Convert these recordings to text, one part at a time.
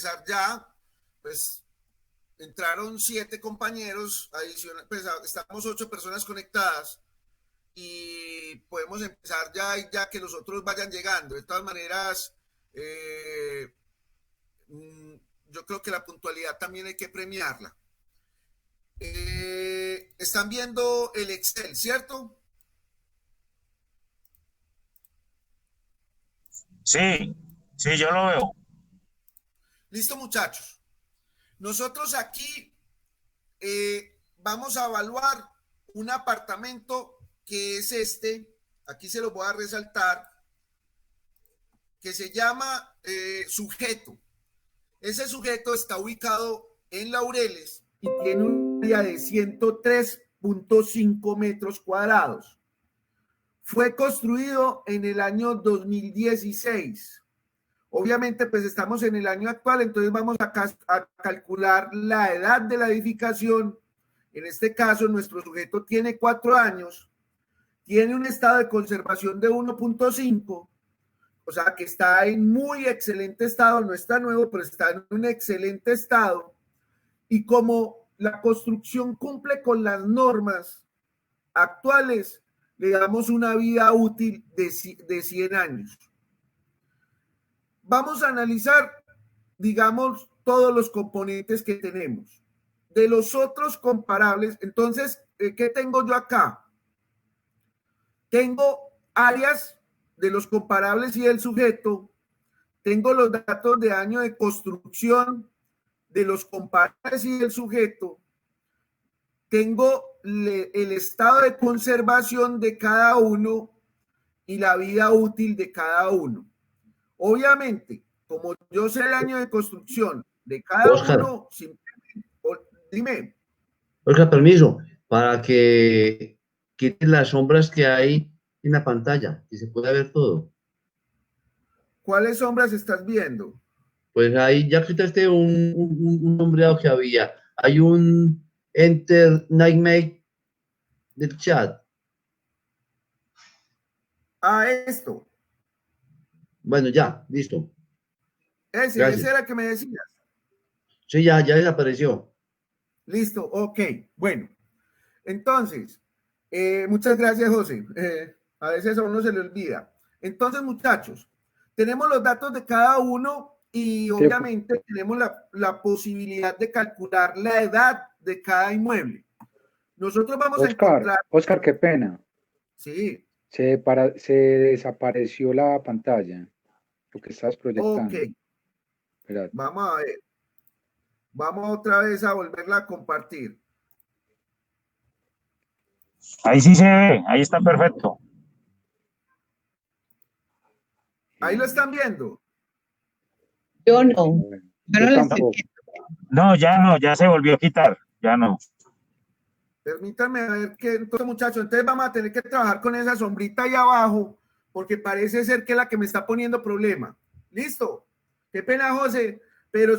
empezar ya, pues entraron 7 compañeros adicionales, pues estamos 8 personas conectadas y podemos empezar ya que los otros vayan llegando. De todas maneras, yo creo que la puntualidad también hay que premiarla. Están viendo el Excel, ¿cierto? Sí, sí, yo lo veo. Listo, muchachos. Nosotros aquí vamos a evaluar un apartamento que es aquí se lo voy a resaltar, que se llama Sujeto. Ese sujeto está ubicado en Laureles y tiene un área de 103.5 metros cuadrados. Fue construido en el año 2016. Obviamente, pues estamos en el año actual, entonces vamos a calcular la edad de la edificación. En este caso, nuestro sujeto tiene 4 años, tiene un estado de conservación de 1.5, o sea que está en muy excelente estado, no está nuevo, pero está en un excelente estado. Y como la construcción cumple con las normas actuales, le damos una vida útil de 100 años. Vamos a analizar, digamos, todos los componentes que tenemos. De los otros comparables, entonces, ¿qué tengo yo acá? Tengo áreas de los comparables y del sujeto, tengo los datos de año de construcción de los comparables y del sujeto, tengo el estado de conservación de cada uno y la vida útil de cada uno. Obviamente, como yo sé el año de construcción de cada Oscar, uno, dime. Oscar, permiso, para que quites las sombras que hay en la pantalla, que se pueda ver todo. ¿Cuáles sombras estás viendo? Pues ahí ya quitaste un sombreado que había. Hay un Enter Nightmare del chat. Esto. Bueno, ya, listo. Ese Gracias. era el que me decías. Sí, ya desapareció. Listo, ok. Bueno, entonces, muchas gracias, José. A veces a uno se le olvida. Entonces, muchachos, tenemos los datos de cada uno y obviamente tenemos la posibilidad de calcular la edad de cada inmueble. Nosotros vamos a encontrar... Oscar, qué pena. Sí. Se desapareció la pantalla, lo que estás proyectando. Ok. Espérate. Vamos a ver. Vamos otra vez a volverla a compartir. Ahí sí se ve, ahí está perfecto. Ahí lo están viendo. Yo no. Yo tampoco. No, ya se volvió a quitar, ya no. Permítanme ver qué, entonces, muchachos, entonces vamos a tener que trabajar con esa sombrita ahí abajo, porque parece ser que es la que me está poniendo problema. ¿Listo? Qué pena, José, pero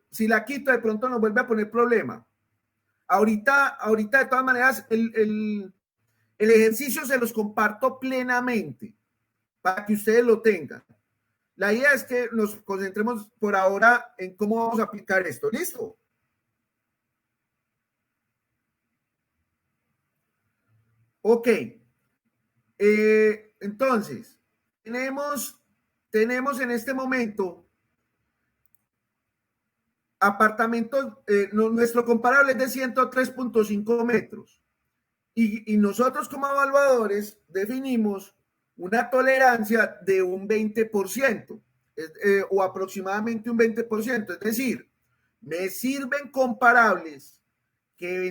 si la quito, de pronto nos vuelve a poner problema. Ahorita de todas maneras, el ejercicio se los comparto plenamente para que ustedes lo tengan. La idea es que nos concentremos por ahora en cómo vamos a aplicar esto. ¿Listo? Ok. Entonces, tenemos en este momento apartamentos, nuestro comparable es de 103.5 metros. Y nosotros como evaluadores definimos una tolerancia de un 20%, o aproximadamente un 20%. Es decir, me sirven comparables que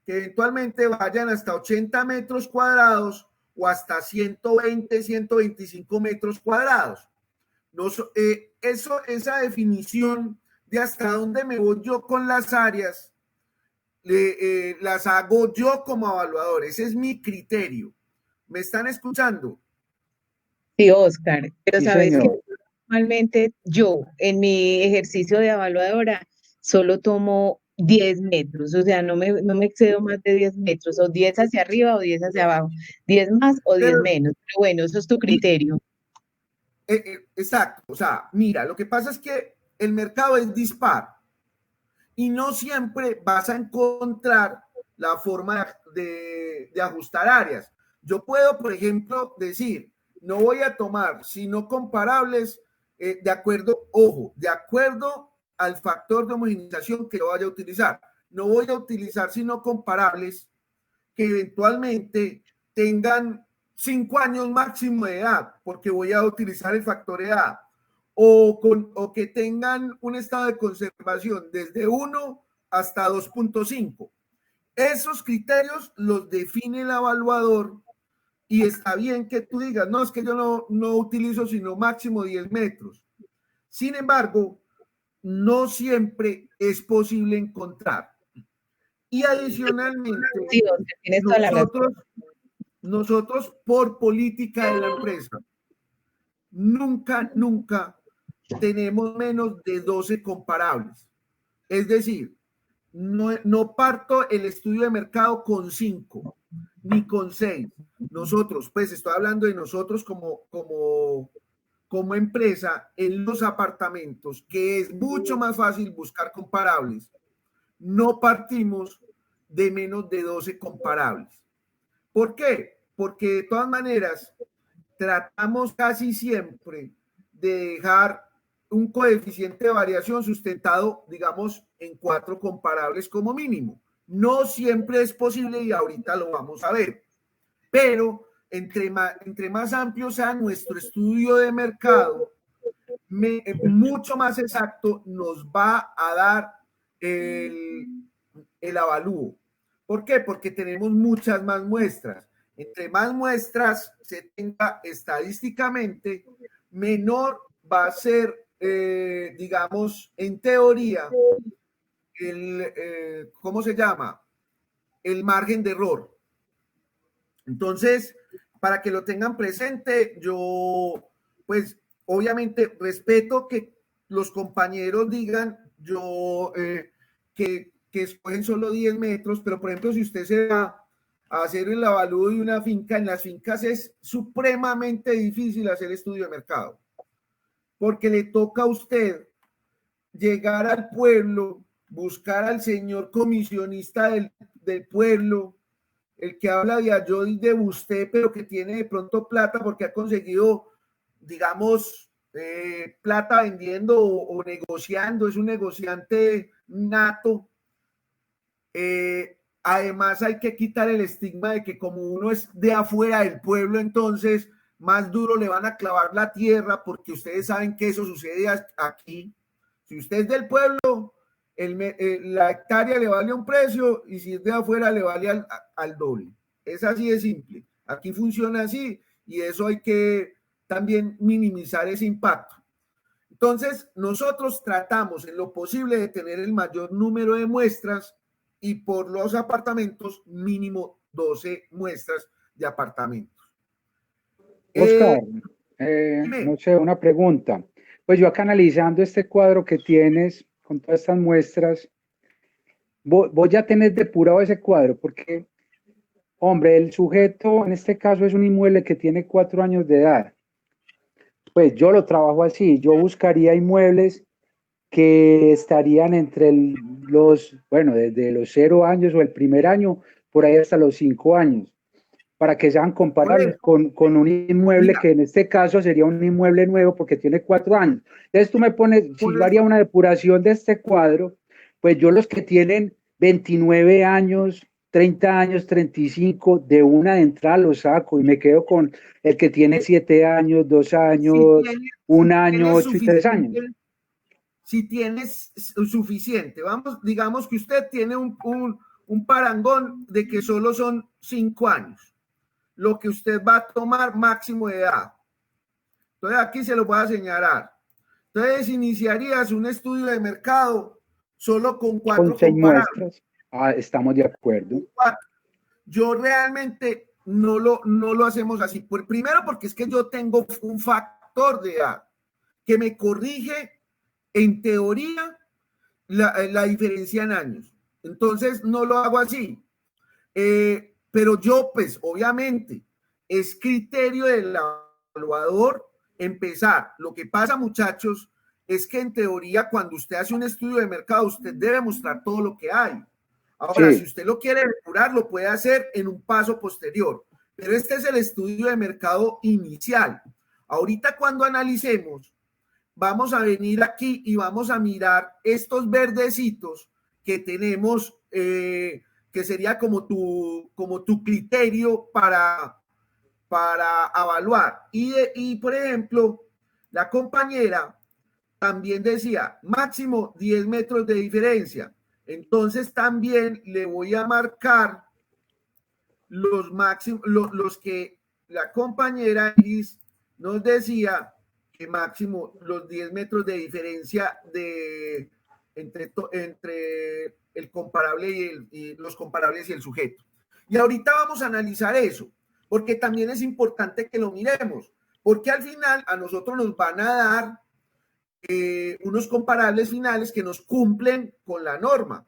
eventualmente vayan hasta 80 metros cuadrados o hasta 120, 125 metros cuadrados. Esa definición de hasta dónde me voy yo con las áreas, las hago yo como evaluador. Ese es mi criterio. ¿Me están escuchando? Sí, Oscar, pero Sí, sabes que señor. normalmente yo en mi ejercicio de evaluadora solo tomo 10 metros, o sea, no me excedo más de 10 metros, o 10 hacia arriba o 10 hacia abajo, 10 más o 10 menos, pero bueno, eso es tu criterio. Exacto, o sea, mira, lo que pasa es que el mercado es dispar y no siempre vas a encontrar la forma de ajustar áreas. Yo puedo, por ejemplo, decir, no voy a tomar sino comparables de acuerdo, ojo, de acuerdo al factor de homogeneización que yo vaya a utilizar. No voy a utilizar sino comparables que eventualmente tengan 5 años máximo de edad, porque voy a utilizar el factor edad, o que tengan un estado de conservación desde 1 hasta 2.5. Esos criterios los define el evaluador y está bien que tú digas, no, es que yo no utilizo sino máximo 10 metros. Sin embargo, no siempre es posible encontrar. Y adicionalmente, Sí, tienes toda la razón. Nosotros por política de la empresa, nunca tenemos menos de 12 comparables. Es decir, no parto el estudio de mercado con 5, ni con 6. Nosotros, pues estoy hablando de nosotros como empresa en los apartamentos, que es mucho más fácil buscar comparables. No partimos de menos de 12 comparables. ¿Por qué? Porque de todas maneras tratamos casi siempre de dejar un coeficiente de variación sustentado, digamos, en 4 comparables como mínimo. No siempre es posible y ahorita lo vamos a ver, pero entre más amplio sea nuestro estudio de mercado, mucho más exacto nos va a dar el avalúo. ¿Por qué? Porque tenemos muchas más muestras. Entre más muestras se tenga estadísticamente, menor va a ser, digamos, en teoría, ¿cómo se llama? El margen de error. Entonces, para que lo tengan presente, yo, pues, obviamente respeto que los compañeros digan que escogen solo 10 metros, pero por ejemplo, si usted se va a hacer el avalúo de una finca, en las fincas es supremamente difícil hacer estudio de mercado, porque le toca a usted llegar al pueblo, buscar al señor comisionista del pueblo, el que habla de yo y de usted, pero que tiene de pronto plata porque ha conseguido, digamos, plata vendiendo o negociando, es un negociante nato. Además hay que quitar el estigma de que como uno es de afuera del pueblo, entonces más duro le van a clavar la tierra, porque ustedes saben que eso sucede aquí. Si usted es del pueblo, la hectárea le vale un precio y si es de afuera le vale al doble. Es así de simple. Aquí funciona así y eso hay que también minimizar ese impacto. Entonces, nosotros tratamos en lo posible de tener el mayor número de muestras y por los apartamentos mínimo 12 muestras de apartamentos. Oscar, no sé, una pregunta. Pues yo acá analizando este cuadro que tienes con todas estas muestras, vos ya tenés depurado ese cuadro, porque, hombre, el sujeto en este caso es un inmueble que tiene 4 años de edad. Pues yo lo trabajo así, yo buscaría inmuebles que estarían entre desde los 0 años o el primer año, por ahí hasta los 5 años, para que sean comparables con un inmueble que en este caso sería un inmueble nuevo porque tiene 4 años. Entonces tú me pones, si yo haría una depuración de este cuadro, pues yo los que tienen 29 años, 30 años, 35, de una de entrada los saco y me quedo con el que tiene 7 años, 2 años, 1 año, 8 y 3 años. Si tienes suficiente, digamos que usted tiene un parangón de que solo son 5 años, lo que usted va a tomar máximo de edad. Entonces aquí se lo voy a señalar. Entonces iniciarías un estudio de mercado solo con 4 muestras. Estamos de acuerdo. Yo realmente no lo hacemos así. Primero porque es que yo tengo un factor de edad que me corrige en teoría la diferencia en años. Entonces no lo hago así. Pero yo, pues, obviamente, es criterio del evaluador empezar. Lo que pasa, muchachos, es que en teoría cuando usted hace un estudio de mercado, usted debe mostrar todo lo que hay. Ahora, si usted lo quiere depurar, lo puede hacer en un paso posterior, pero este es el estudio de mercado inicial. Ahorita cuando analicemos, vamos a venir aquí y vamos a mirar estos verdecitos que tenemos, que sería como tu criterio para evaluar. Y por ejemplo, la compañera también decía máximo 10 metros de diferencia. Entonces también le voy a marcar los máximos, los que la compañera Iris nos decía que máximo los 10 metros de diferencia entre el comparable y los comparables y el sujeto. Y ahorita vamos a analizar eso, porque también es importante que lo miremos, porque al final a nosotros nos van a dar unos comparables finales que nos cumplen con la norma.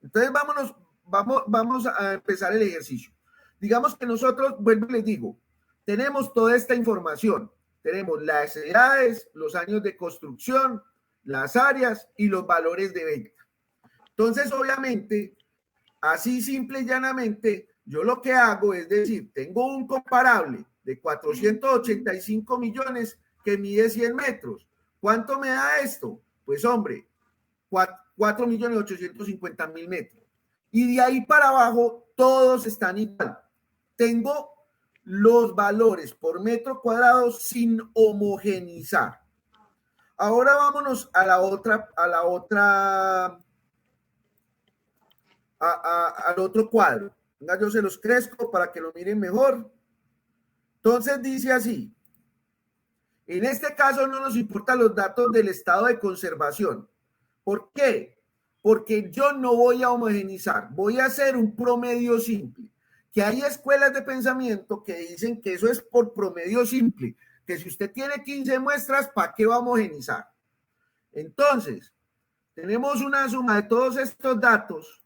Entonces vamos a empezar el ejercicio. Digamos que nosotros, vuelvo y les digo, tenemos toda esta información. Tenemos las edades, los años de construcción, las áreas y los valores de venta. Entonces, obviamente, así simple y llanamente, yo lo que hago es decir, tengo un comparable de 485 millones que mide 100 metros. ¿Cuánto me da esto? Pues, hombre, 4.850.000 metros. Y de ahí para abajo, todos están igual. Tengo los valores por metro cuadrado sin homogenizar. Ahora vámonos al otro cuadro. Venga, yo se los crezco para que lo miren mejor. Entonces dice así. En este caso no nos importan los datos del estado de conservación. ¿Por qué? Porque yo no voy a homogenizar, voy a hacer un promedio simple. Que hay escuelas de pensamiento que dicen que eso es por promedio simple, que si usted tiene 15 muestras, ¿para qué va a homogenizar? Entonces, tenemos una suma de todos estos datos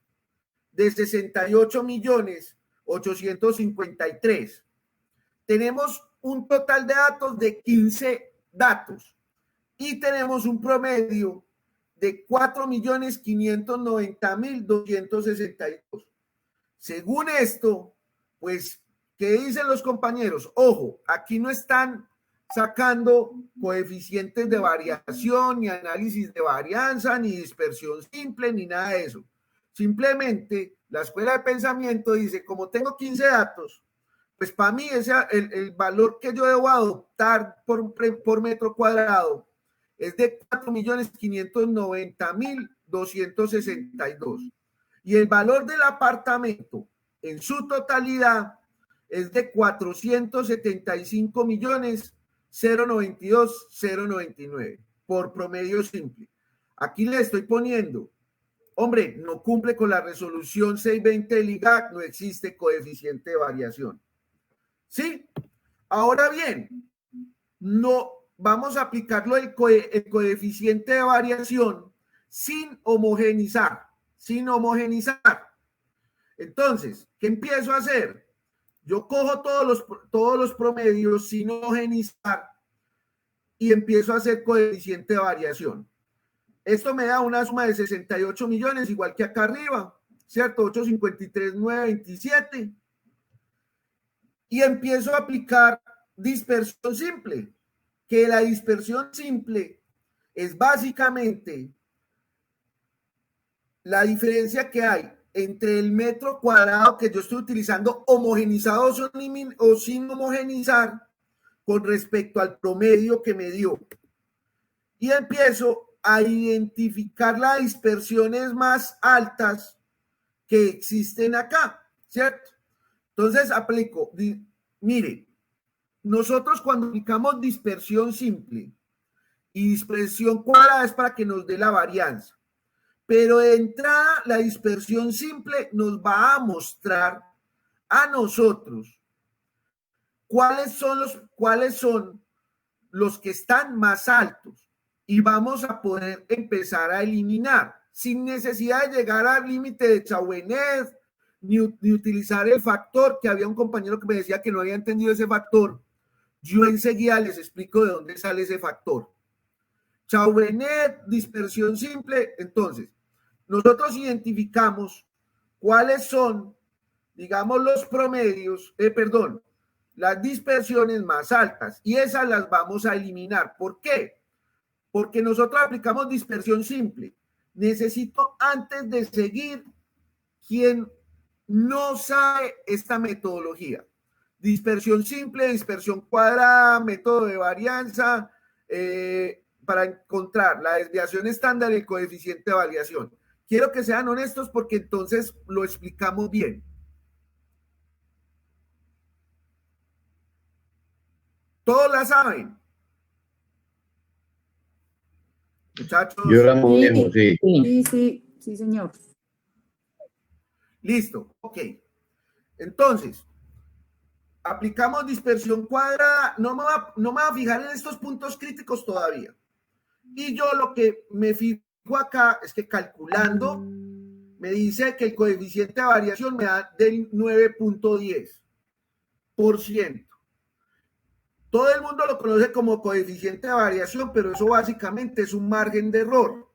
de 68.853.000. Tenemos un total de datos de 15 datos y tenemos un promedio de 4.590.262. Según esto, pues, ¿qué dicen los compañeros? Ojo, aquí no están sacando coeficientes de variación, ni análisis de varianza, ni dispersión simple, ni nada de eso. Simplemente la escuela de pensamiento dice, como tengo 15 datos, pues para mí el valor que yo debo adoptar por metro cuadrado es de 4.590.262. Y el valor del apartamento en su totalidad es de 475.092.099 por promedio simple. Aquí le estoy poniendo, hombre, no cumple con la resolución 620 del IGAC, no existe coeficiente de variación. ¿Sí? Ahora bien, no vamos a aplicarlo el coeficiente de variación sin homogenizar. Entonces, ¿qué empiezo a hacer? Yo cojo todos los promedios sin homogenizar y empiezo a hacer coeficiente de variación. Esto me da una suma de 68 millones, igual que acá arriba, ¿cierto? 853.927. Y empiezo a aplicar dispersión simple, que la dispersión simple es básicamente la diferencia que hay entre el metro cuadrado que yo estoy utilizando homogenizado o sin homogenizar con respecto al promedio que me dio. Y empiezo a identificar las dispersiones más altas que existen acá, ¿cierto? Entonces aplico, mire, nosotros cuando aplicamos dispersión simple y dispersión cuadrada es para que nos dé la varianza. Pero de entrada, la dispersión simple nos va a mostrar a nosotros cuáles son los que están más altos y vamos a poder empezar a eliminar sin necesidad de llegar al límite de Chauvenet ni utilizar el factor, que había un compañero que me decía que no había entendido ese factor. Yo enseguida les explico de dónde sale ese factor. Chauvenet, dispersión simple. Entonces, nosotros identificamos cuáles son, digamos, los promedios, las dispersiones más altas, y esas las vamos a eliminar. ¿Por qué? Porque nosotros aplicamos dispersión simple. Necesito, antes de seguir, quien no sabe esta metodología. Dispersión simple, dispersión cuadrada, método de varianza, para encontrar la desviación estándar y el coeficiente de variación. Quiero que sean honestos porque entonces lo explicamos bien. Todos la saben. Muchachos. Yo era muy viejo, sí. Sí, señor. Listo, ok. Entonces, aplicamos dispersión cuadrada. No me voy a fijar en estos puntos críticos todavía. Y yo lo que me fijo acá es que calculando me dice que el coeficiente de variación me da del 9.10%. Todo el mundo lo conoce como coeficiente de variación, pero eso básicamente es un margen de error.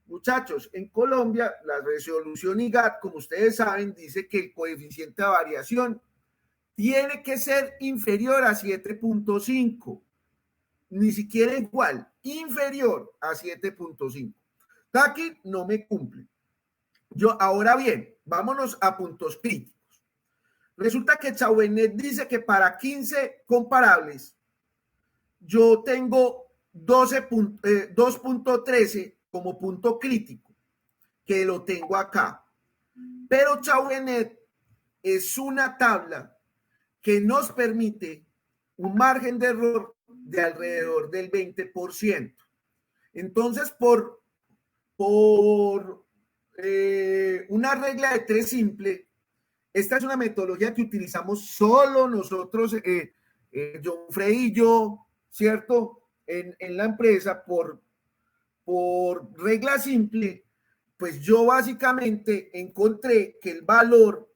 Muchachos, en Colombia, la resolución IGAT, como ustedes saben, dice que el coeficiente de variación tiene que ser inferior a 7.5. Ni siquiera igual, inferior a 7.5. Aquí no me cumple. Ahora bien, vámonos a puntos críticos. Resulta que Chauvenet dice que para 15 comparables yo tengo 2.13 como punto crítico, que lo tengo acá. Pero Chauvenet es una tabla que nos permite un margen de error de alrededor del 20%. Entonces, por una regla de 3 simple, esta es una metodología que utilizamos solo nosotros, John Frey y yo, ¿cierto? En la empresa, por regla simple, pues yo básicamente encontré que el valor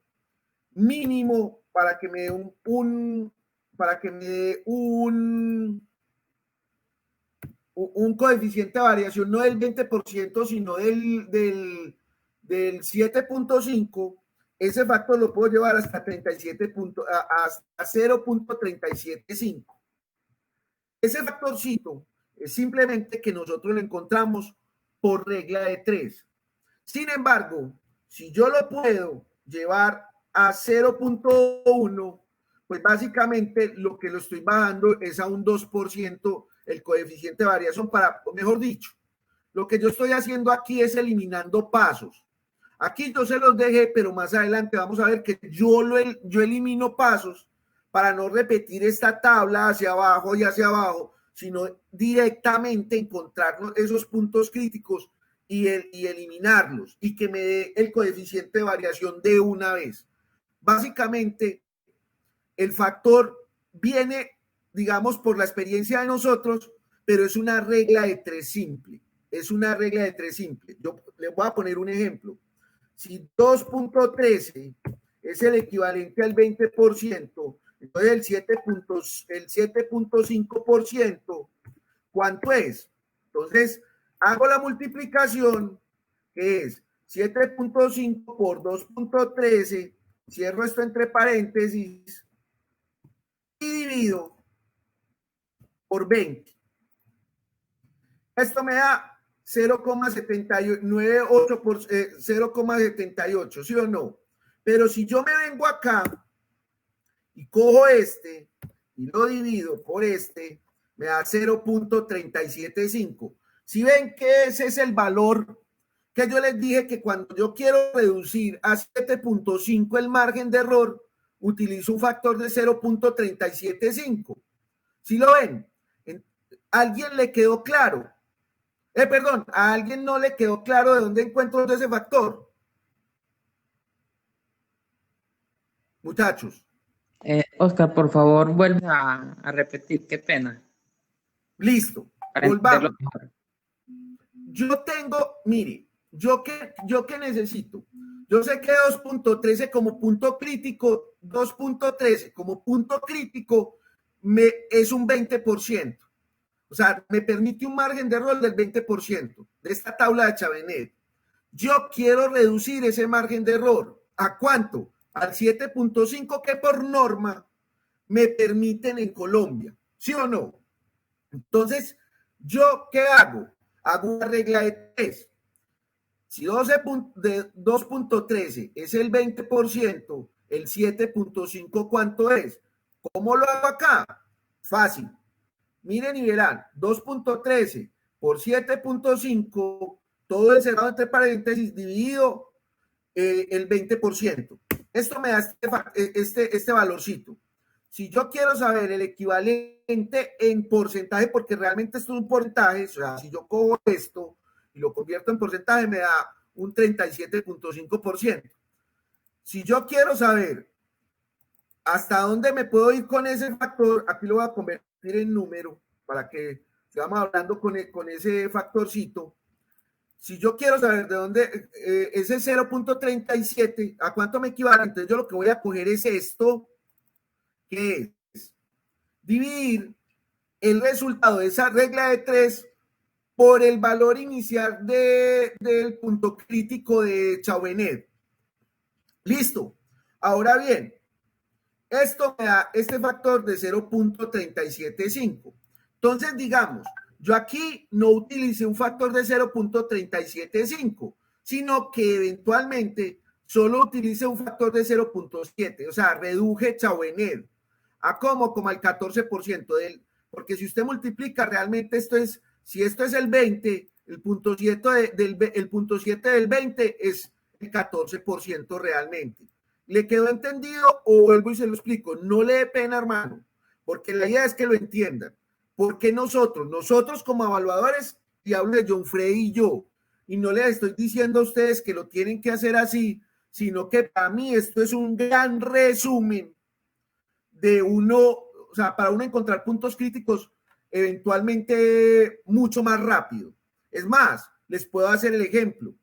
mínimo para que me dé un coeficiente de variación no del 20%, sino del 7.5, ese factor lo puedo llevar hasta 0.375. Ese factorcito es simplemente que nosotros lo encontramos por regla de 3. Sin embargo, si yo lo puedo llevar a 0.1, pues básicamente lo que lo estoy bajando es a un 2% el coeficiente de variación, mejor dicho, lo que yo estoy haciendo aquí es eliminando pasos. Aquí yo se los dejé, pero más adelante vamos a ver que yo elimino pasos para no repetir esta tabla hacia abajo y hacia abajo, sino directamente encontrar esos puntos críticos y eliminarlos y que me dé el coeficiente de variación de una vez. Básicamente, el factor viene, digamos, por la experiencia de nosotros, pero es una regla de 3 simple. Es una regla de 3 simple. Yo les voy a poner un ejemplo. Si 2.13 es el equivalente al 20%, entonces el 7.5%, ¿cuánto es? Entonces, hago la multiplicación, que es 7.5 por 2.13, cierro esto entre paréntesis y divido por 20. Esto me da 0,78, ¿sí o no? Pero si yo me vengo acá y cojo este y lo divido por este, me da 0.375. Si ven que ese es el valor que yo les dije que cuando yo quiero reducir a 7.5 el margen de error, utilizo un factor de 0.375. ¿Sí lo ven? ¿A alguien le quedó claro? ¿A alguien no le quedó claro de dónde encuentro ese factor? Muchachos. Oscar, por favor, vuelve a repetir, qué pena. Listo, volvamos. Yo tengo, mire, ¿yo qué necesito? Yo sé que 2.13 como punto crítico, 2.13 como punto crítico es un 20%. O o sea, me permite un margen de error del 20% de esta tabla de Chavenet. Yo quiero reducir ese margen de error. ¿A cuánto? Al 7.5 que por norma me permiten en Colombia. ¿Sí o no? Entonces, ¿yo qué hago? Hago una regla de 3. Si 2.13 es el 20%, el 7.5 ¿cuánto es? ¿Cómo lo hago acá? Fácil. Miren y verán, 2.13 por 7.5, todo encerrado entre paréntesis, dividido el 20%. Esto me da este valorcito. Si yo quiero saber el equivalente en porcentaje, porque realmente esto es un porcentaje, o sea, si yo cojo esto y lo convierto en porcentaje, me da un 37.5%. Si yo quiero saber hasta dónde me puedo ir con ese factor, aquí lo voy a convertir en número para que sigamos hablando con ese factorcito. Si yo quiero saber de dónde ese 0.37, ¿a cuánto me equivale? Entonces yo lo que voy a coger es esto, que es dividir el resultado de esa regla de 3 por el valor inicial del punto crítico de Chauvenet. Listo. Ahora bien, esto me da este factor de 0.375. Entonces, digamos, yo aquí no utilicé un factor de 0.375, sino que eventualmente solo utilicé un factor de 0.7, o sea, reduje Chauvenet a como al 14% porque si usted multiplica, realmente esto es, si esto es el 20, el punto 7 del 20 es el 14% realmente. ¿Le quedó entendido o vuelvo y se lo explico? No le dé pena, hermano, porque la idea es que lo entiendan. Porque nosotros como evaluadores, y hablo de John Freddy y yo, y no les estoy diciendo a ustedes que lo tienen que hacer así, sino que para mí esto es un gran resumen de uno, o sea, para uno encontrar puntos críticos eventualmente mucho más rápido. Es más, les puedo hacer el ejemplo.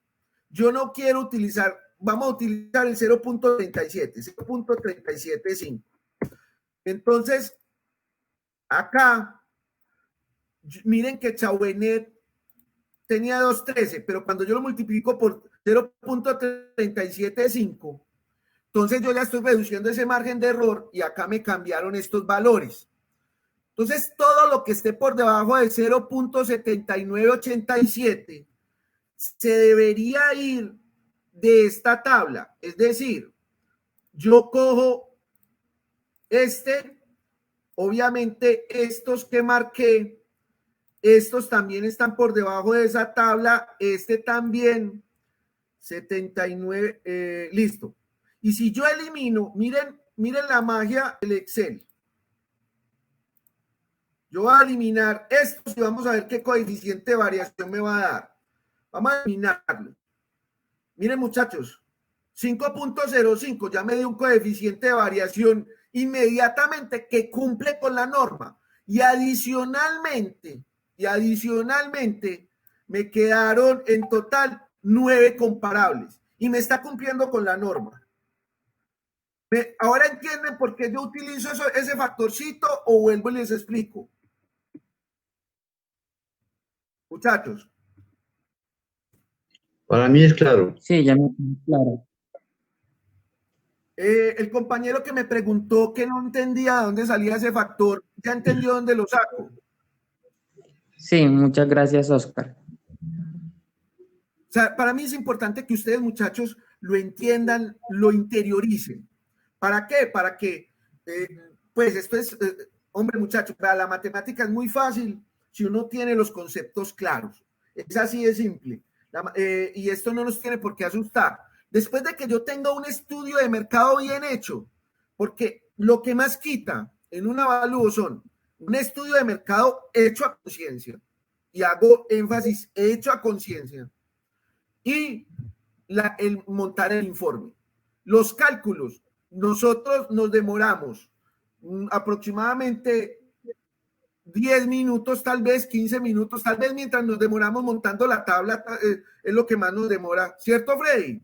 Yo no quiero utilizar, vamos a utilizar el 0.375. Entonces, acá, miren que Chauvenet tenía 2.13, pero cuando yo lo multiplico por 0.375, entonces yo ya estoy reduciendo ese margen de error y acá me cambiaron estos valores. Entonces, todo lo que esté por debajo de 0.7987 se debería ir de esta tabla. Es decir, yo cojo obviamente estos que marqué, estos también están por debajo de esa tabla, también, 79, listo. Y si yo elimino, miren la magia del Excel. Yo voy a eliminar estos y vamos a ver qué coeficiente de variación me va a dar. Vamos a eliminarlo. Miren, muchachos, 5.05 ya me dio un coeficiente de variación inmediatamente que cumple con la norma. Y adicionalmente me quedaron en total 9 comparables y me está cumpliendo con la norma. Ahora entienden por qué yo utilizo ese factorcito o vuelvo y les explico. Muchachos. Para mí es claro. Sí, ya me claro. El compañero que me preguntó que no entendía de dónde salía ese factor, ¿ya entendió dónde lo saco? Sí, muchas gracias, Oscar. O sea, para mí es importante que ustedes, muchachos, lo entiendan, lo interioricen. ¿Para qué? Para que, pues esto es, hombre, muchachos, para la matemática es muy fácil si uno tiene los conceptos claros. Es así de simple. Y esto no nos tiene por qué asustar. Después de que yo tenga un estudio de mercado bien hecho, porque lo que más quita en un avalúo son un estudio de mercado hecho a conciencia, y hago énfasis, hecho a conciencia, y el montar el informe. Los cálculos, nosotros nos demoramos aproximadamente 10 minutos, tal vez 15 minutos, tal vez mientras nos demoramos montando la tabla, es lo que más nos demora. ¿Cierto, Freddy?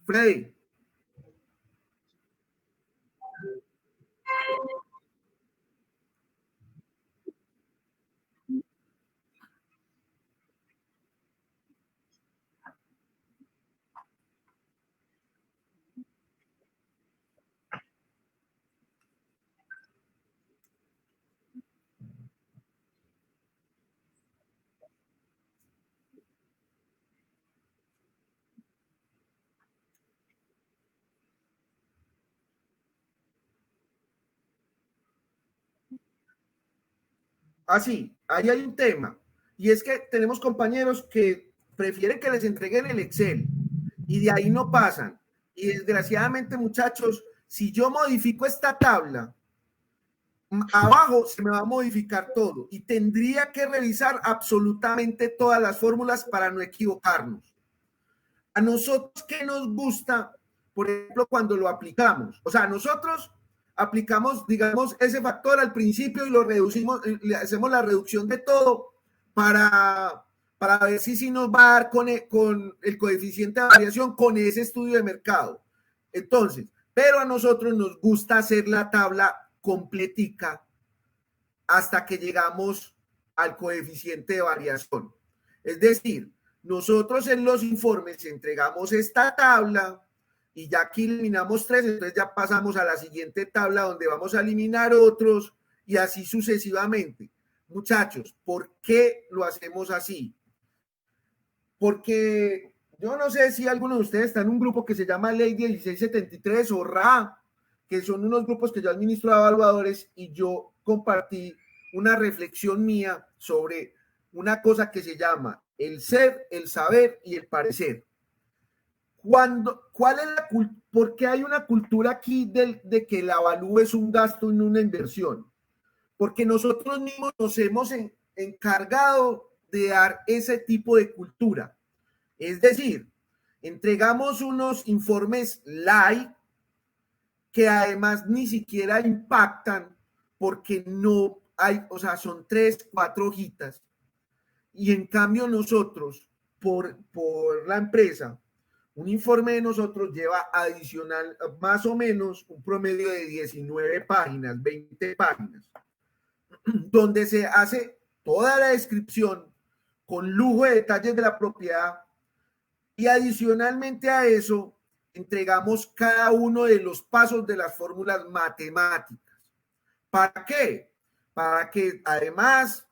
Freddy. así, ahí hay un tema. Y es que tenemos compañeros que prefieren que les entreguen el Excel y de ahí no pasan. Y desgraciadamente, muchachos, si yo modifico esta tabla, abajo se me va a modificar todo y tendría que revisar absolutamente todas las fórmulas para no equivocarnos. A nosotros, ¿qué nos gusta? Por ejemplo, cuando lo aplicamos. O sea, nosotros aplicamos, digamos, ese factor al principio y lo reducimos, le hacemos la reducción de todo para ver si nos va a dar con el coeficiente de variación con ese estudio de mercado. Entonces, pero a nosotros nos gusta hacer la tabla completica hasta que llegamos al coeficiente de variación. Es decir, nosotros en los informes entregamos esta tabla y ya aquí eliminamos 3, entonces ya pasamos a la siguiente tabla donde vamos a eliminar otros y así sucesivamente. Muchachos, ¿por qué lo hacemos así? Porque yo no sé si alguno de ustedes está en un grupo que se llama Ley 1673 o RA, que son unos grupos que yo administro a evaluadores, y yo compartí una reflexión mía sobre una cosa que se llama el ser, el saber y el parecer. ¿Por qué hay una cultura aquí de que el avalúo es un gasto y no una inversión? Porque nosotros mismos nos hemos encargado de dar ese tipo de cultura. Es decir, entregamos unos informes light que además ni siquiera impactan porque no hay, o sea, son 3, 4 hojitas. Y en cambio nosotros, por la empresa, un informe de nosotros lleva adicional más o menos un promedio de 19 páginas, 20 páginas, donde se hace toda la descripción con lujo de detalles de la propiedad y adicionalmente a eso entregamos cada uno de los pasos de las fórmulas matemáticas. ¿Para qué? Para que además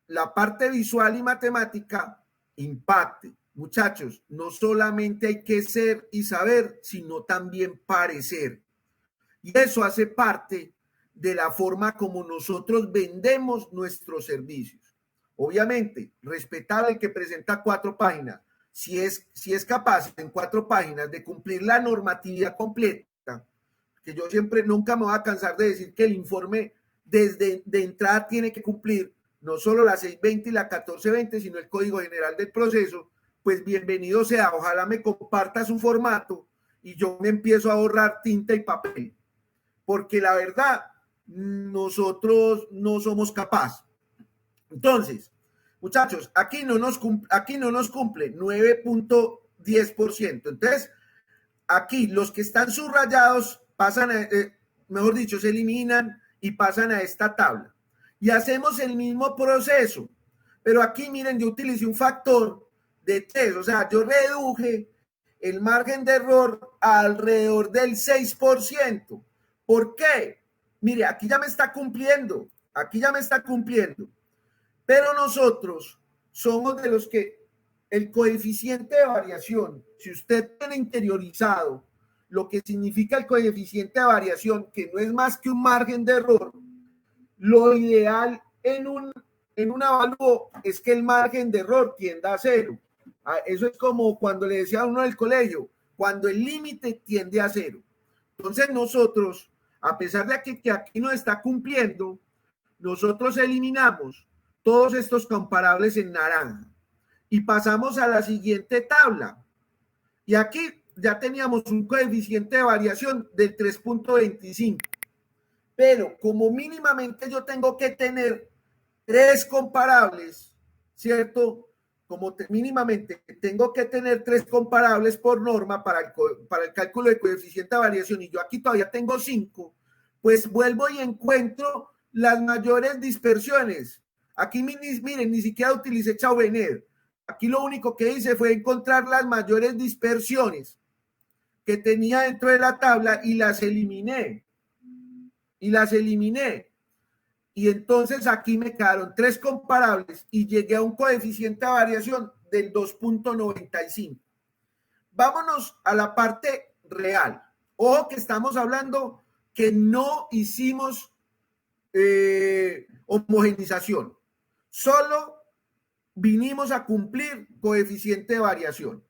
la parte visual y matemática impacte. Muchachos, no solamente hay que ser y saber, sino también parecer. Y eso hace parte de la forma como nosotros vendemos nuestros servicios. Obviamente, respetable el que presenta 4 páginas. Si es capaz en 4 páginas de cumplir la normatividad completa, que yo siempre nunca me voy a cansar de decir que el informe desde de entrada tiene que cumplir no solo la 620 y la 1420, sino el Código General del Proceso, pues bienvenido sea. Ojalá me comparta su formato y yo me empiezo a ahorrar tinta y papel, porque la verdad nosotros no somos capaces. Entonces, muchachos, aquí no nos cumple 9.10%. Entonces, aquí los que están subrayados pasan, mejor dicho, se eliminan y pasan a esta tabla. Y hacemos el mismo proceso. Pero aquí, miren, yo utilicé un factor de 3. O sea, yo reduje el margen de error a alrededor del 6%. ¿Por qué? Mire, aquí ya me está cumpliendo. Pero nosotros somos de los que el coeficiente de variación, si usted tiene interiorizado lo que significa el coeficiente de variación, que no es más que un margen de error, lo ideal en un avalúo es que el margen de error tienda a 0. Eso es como cuando le decía a uno del colegio, cuando el límite tiende a 0. Entonces nosotros, a pesar de que aquí no está cumpliendo, nosotros eliminamos todos estos comparables en naranja y pasamos a la siguiente tabla. Y aquí ya teníamos un coeficiente de variación del 3.25. Pero como mínimamente yo tengo que tener 3 comparables, ¿cierto? Como mínimamente tengo que tener 3 comparables por norma para el cálculo de coeficiente de variación y yo aquí todavía tengo 5, pues vuelvo y encuentro las mayores dispersiones. Aquí miren, ni siquiera utilicé Chauvenet. Aquí lo único que hice fue encontrar las mayores dispersiones que tenía dentro de la tabla y las eliminé. Y entonces aquí me quedaron 3 comparables y llegué a un coeficiente de variación del 2.95. Vámonos a la parte real. Ojo que estamos hablando que no hicimos homogenización. Solo vinimos a cumplir coeficiente de variación.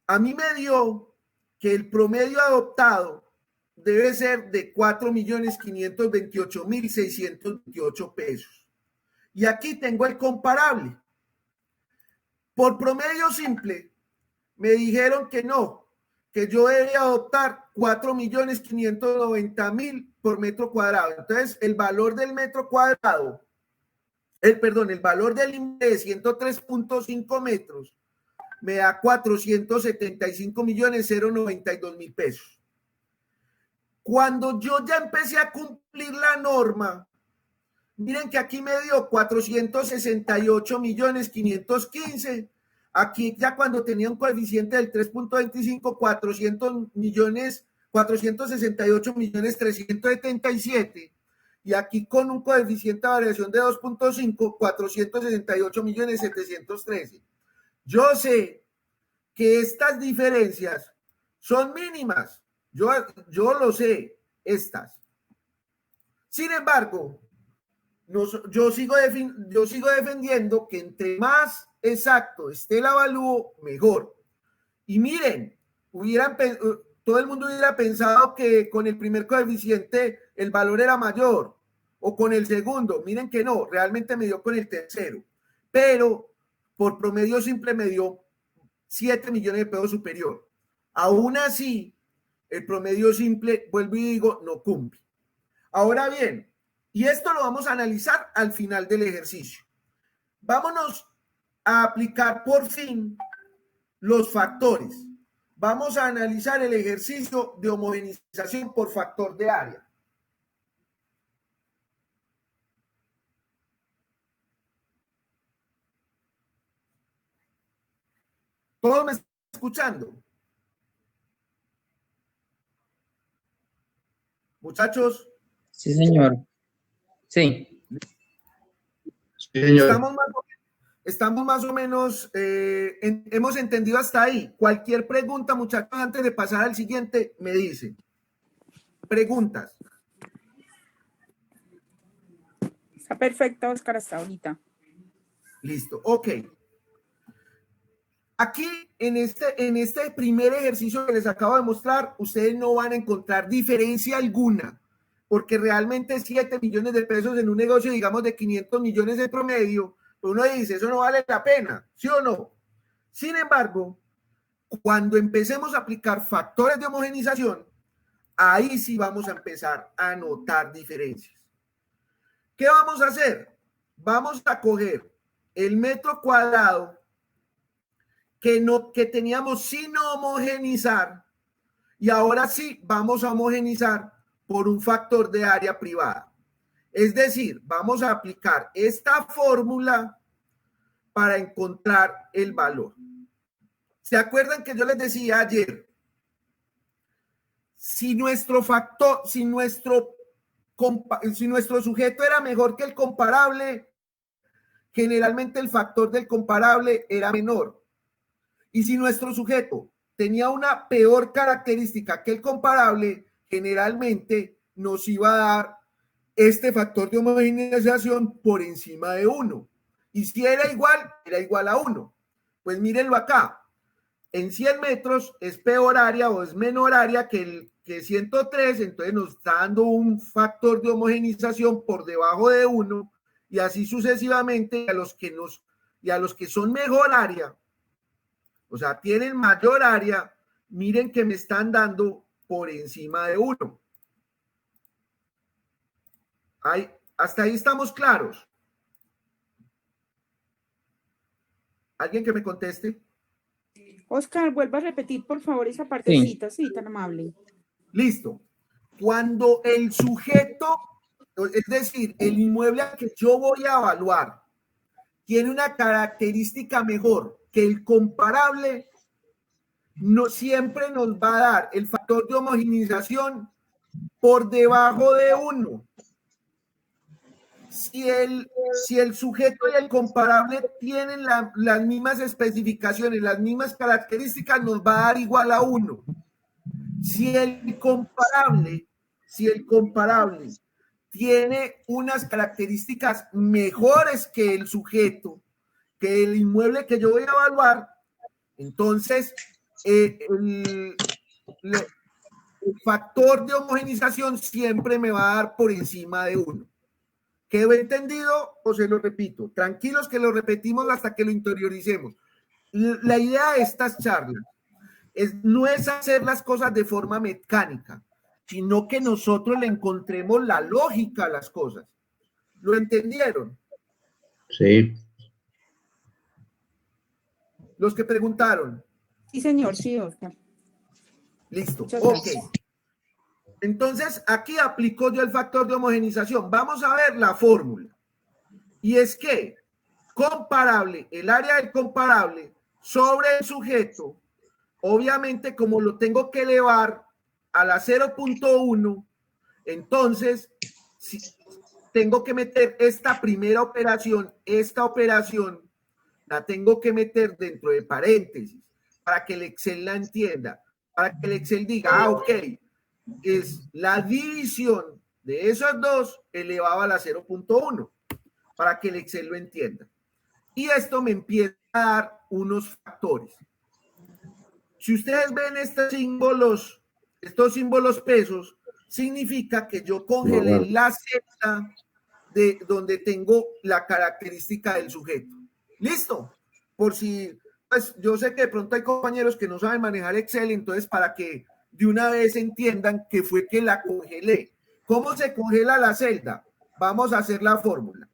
A mí me dio que el promedio adoptado debe ser de 4.528.628 pesos. Y aquí tengo el comparable. Por promedio simple, me dijeron que no, que yo debía adoptar 4.590.000 por metro cuadrado. Entonces, el valor del metro cuadrado, el valor del INVE de 103.5 metros me da 475.092.000 pesos. Cuando yo ya empecé a cumplir la norma, miren que aquí me dio 468.515.000. Aquí ya cuando tenía un coeficiente del 3.25, 468.377.000. Y aquí con un coeficiente de variación de 2.5, 468.713.000. Yo sé que estas diferencias son mínimas. Yo lo sé, estas. Sin embargo, yo sigo defendiendo que entre más exacto esté el avalúo, mejor. Y miren, todo el mundo hubiera pensado que con el primer coeficiente el valor era mayor, o con el segundo. Miren que no, realmente me dio con el tercero. Pero por promedio simple me dio 7 millones de pesos superior. Aún así, el promedio simple, vuelvo y digo, no cumple. Ahora bien, y esto lo vamos a analizar al final del ejercicio. Vámonos a aplicar por fin los factores. Vamos a analizar el ejercicio de homogenización por factor de área. ¿Todos me están escuchando? Muchachos. Sí, señor. Sí. Sí, señor. Estamos más o menos, hemos entendido hasta ahí. Cualquier pregunta, muchachos, antes de pasar al siguiente, me dicen. Preguntas. Está perfecto, Oscar, hasta ahorita. Listo, ok. Aquí, en este primer ejercicio que les acabo de mostrar, ustedes no van a encontrar diferencia alguna, porque realmente 7 millones de pesos en un negocio, digamos, de 500 millones de promedio, pues uno dice, eso no vale la pena, ¿sí o no? Sin embargo, cuando empecemos a aplicar factores de homogenización, ahí sí vamos a empezar a notar diferencias. ¿Qué vamos a hacer? Vamos a coger el metro cuadrado que teníamos sin homogenizar, y ahora sí vamos a homogenizar por un factor de área privada. Es decir, vamos a aplicar esta fórmula para encontrar el valor. ¿Se acuerdan que yo les decía ayer? Si nuestro sujeto era mejor que el comparable, generalmente el factor del comparable era menor. Y si nuestro sujeto tenía una peor característica que el comparable, generalmente nos iba a dar este factor de homogeneización por encima de 1. Y si era igual a 1. Pues mírenlo acá. En 100 metros es peor área o es menor área que 103, entonces nos está dando un factor de homogenización por debajo de 1, y así sucesivamente. A los que son mejor área, o sea, tienen mayor área, miren que me están dando por encima de 1. Hasta ahí estamos claros. ¿Alguien que me conteste? Oscar, vuelva a repetir, por favor, esa partecita, sí, tan amable. Listo. Cuando el sujeto, es decir, el inmueble al que yo voy a evaluar, tiene una característica mejor que el comparable, no siempre nos va a dar el factor de homogeneización por debajo de 1. Si el sujeto y el comparable tienen las mismas especificaciones, las mismas características, nos va a dar igual a 1. Si el comparable tiene unas características mejores que el sujeto, que el inmueble que yo voy a evaluar, entonces el factor de homogenización siempre me va a dar por encima de 1. ¿Quedó entendido o se lo repito? Tranquilos que lo repetimos hasta que lo interioricemos. La idea de estas charlas no es hacer las cosas de forma mecánica, sino que nosotros le encontremos la lógica a las cosas. ¿Lo entendieron? Sí. Los que preguntaron. Sí, señor, sí, Oscar. Listo, Muchas ok. gracias. Entonces, aquí aplico yo el factor de homogenización. Vamos a ver la fórmula. Y es que comparable, el área del comparable sobre el sujeto, obviamente como lo tengo que elevar a la 0.1, entonces si tengo que meter esta primera operación, esta operación la tengo que meter dentro de paréntesis para que el Excel la entienda, para que el Excel diga, ok, es la división de esos dos elevado a la 0.1, para que el Excel lo entienda. Y esto me empieza a dar unos factores. Si ustedes ven estos símbolos pesos, significa que yo congelé la celda de donde tengo la característica del sujeto. ¿Listo? Por si, pues yo sé que de pronto hay compañeros que no saben manejar Excel, entonces para que de una vez entiendan que fue que la congelé. ¿Cómo se congela la celda? Vamos a hacer la fórmula.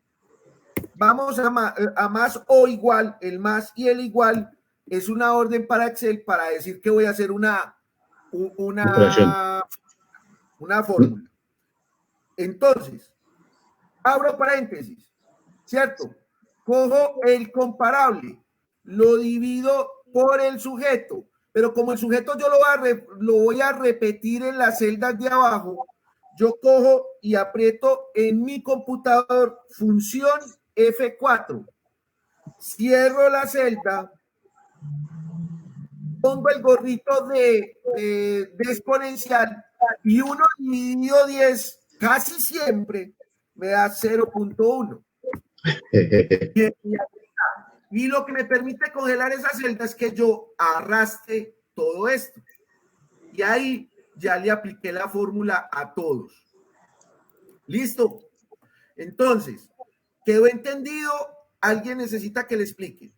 Vamos a más o igual, el más y el igual es una orden para Excel para decir que voy a hacer una fórmula. Entonces, abro paréntesis, ¿cierto? Cojo el comparable, lo divido por el sujeto, pero como el sujeto yo lo voy a repetir en las celdas de abajo, yo cojo y aprieto en mi computador función F4, cierro la celda, pongo el gorrito de exponencial y 1 dividido 10 casi siempre me da 0.1. Y lo que me permite congelar esa celda es que yo arrastre todo esto. Y ahí ya le apliqué la fórmula a todos. ¿Listo? Entonces, ¿quedó entendido? ¿Alguien necesita que le explique?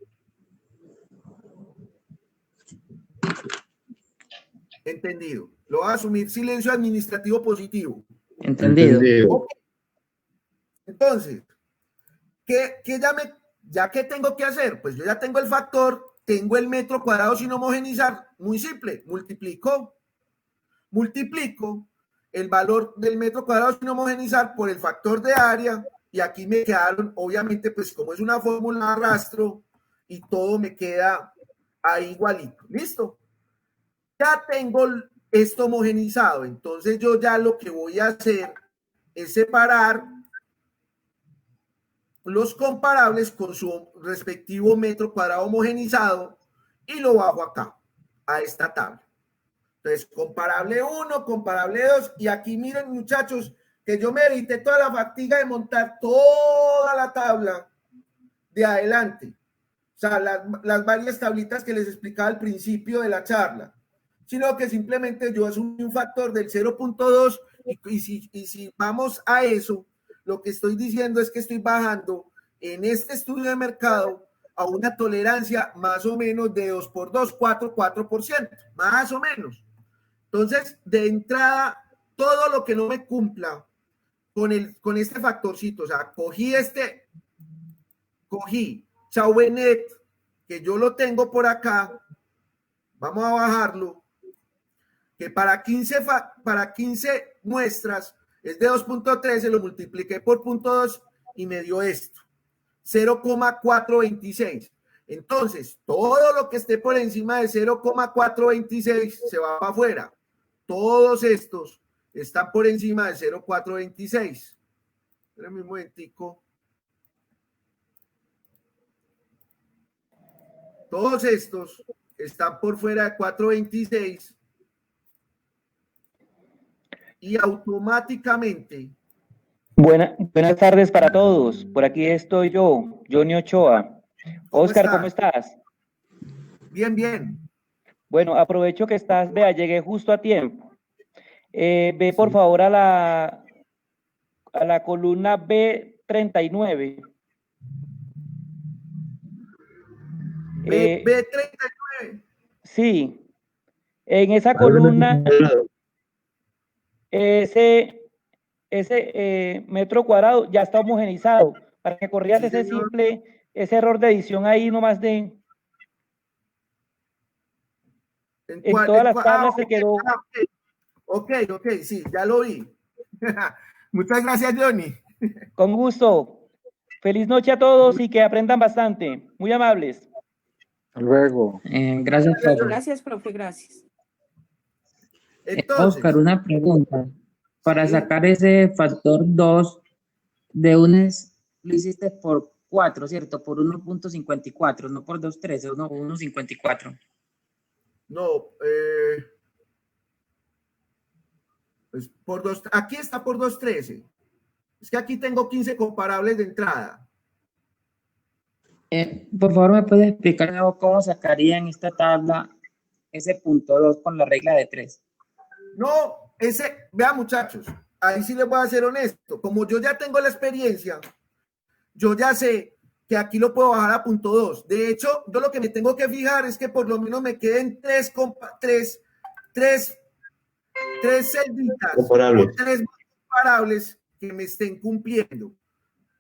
Entendido. Lo voy a asumir silencio administrativo positivo. Entendido. Okay. Entonces, ya que tengo que hacer? Pues yo ya tengo el factor, tengo el metro cuadrado sin homogenizar. Muy simple. Multiplico el valor del metro cuadrado sin homogenizar por el factor de área. Y aquí me quedaron, obviamente, pues como es una fórmula, arrastro y todo me queda ahí igualito. ¿Listo? Ya tengo esto homogenizado. Entonces yo ya lo que voy a hacer es separar los comparables con su respectivo metro cuadrado homogenizado y lo bajo acá, a esta tabla. Entonces, comparable 1, comparable 2, y aquí miren, muchachos, que yo me evité toda la fatiga de montar toda la tabla de adelante. O sea, las varias tablitas que les explicaba al principio de la charla, sino que simplemente yo asumí un factor del 0.2 y si vamos a eso, lo que estoy diciendo es que estoy bajando en este estudio de mercado a una tolerancia más o menos de 2 por 2, 4%, más o menos. Entonces, de entrada, todo lo que no me cumpla con este factorcito, o sea, cogí Chauvenet, que yo lo tengo por acá, vamos a bajarlo, que para 15 muestras es de 2.13, lo multipliqué por 0.2 y me dio esto, 0,426. Entonces, todo lo que esté por encima de 0,426 se va para afuera. Todos estos están por encima de 0,426. Espérenme un momentico. Todos estos están por fuera de 426 y automáticamente Buenas tardes para todos. Por aquí estoy yo, Johnny Ochoa. Oscar, ¿cómo estás? Bien, bien. Bueno, aprovecho que estás, vea, llegué justo a tiempo. Ve por favor a la columna B39. B39. Sí, en esa columna, ese metro cuadrado ya está homogenizado. Para que corrías Sí, señor. ese error de edición ahí nomás en todas las tablas se quedó. Ok, sí, ya lo vi. Muchas gracias, Johnny. Con gusto. Feliz noche a todos y que aprendan bastante. Muy amables. Hasta luego. Gracias, profe. Gracias, profe, gracias. Entonces, Oscar, una pregunta. Para sí. sacar ese factor 2 de UNES, lo hiciste por 4, ¿cierto? Por 1.54, no por 2.13, no, 1.54. No, pues aquí está por 2.13. Es que aquí tengo 15 comparables de entrada. Por favor, ¿me puedes explicar cómo sacaría en esta tabla ese punto 2 con la regla de 3? No, vean muchachos, ahí sí les voy a ser honesto. Como yo ya tengo la experiencia, yo ya sé que aquí lo puedo bajar a punto 2. De hecho, yo lo que me tengo que fijar es que por lo menos me queden tres celditas Comparables. o tres comparables que me estén cumpliendo.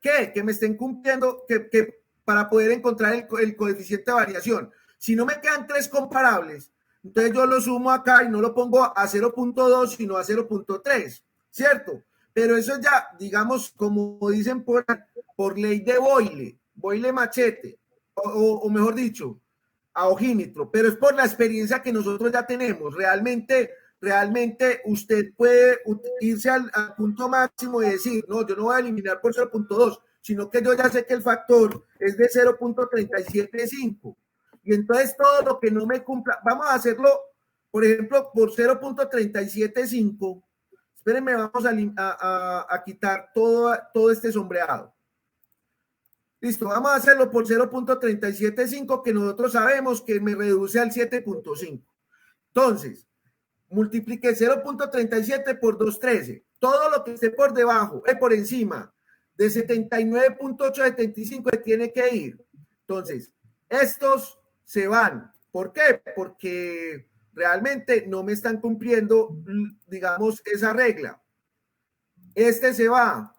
¿Qué? Que me estén cumpliendo que para poder encontrar el coeficiente de variación. Si no me quedan tres comparables, entonces yo lo sumo acá y no lo pongo a 0.2, sino a 0.3, ¿cierto? Pero eso ya, digamos, como dicen por ley de Boyle machete, o mejor dicho, a ojímetro, pero es por la experiencia que nosotros ya tenemos. Realmente usted puede irse al punto máximo y decir, no, yo no voy a eliminar por 0.2, sino que yo ya sé que el factor es de 0.375. Y entonces todo lo que no me cumpla, vamos a hacerlo, por ejemplo, por 0.375. Espérenme, vamos a quitar todo este sombreado. Listo, vamos a hacerlo por 0.375, que nosotros sabemos que me reduce al 7.5. Entonces, multiplique 0.37 por 2.13. Todo lo que esté por debajo, por encima de 79.875 tiene que ir. Entonces, estos se van. ¿Por qué? Porque realmente no me están cumpliendo, digamos, esa regla. Este se va.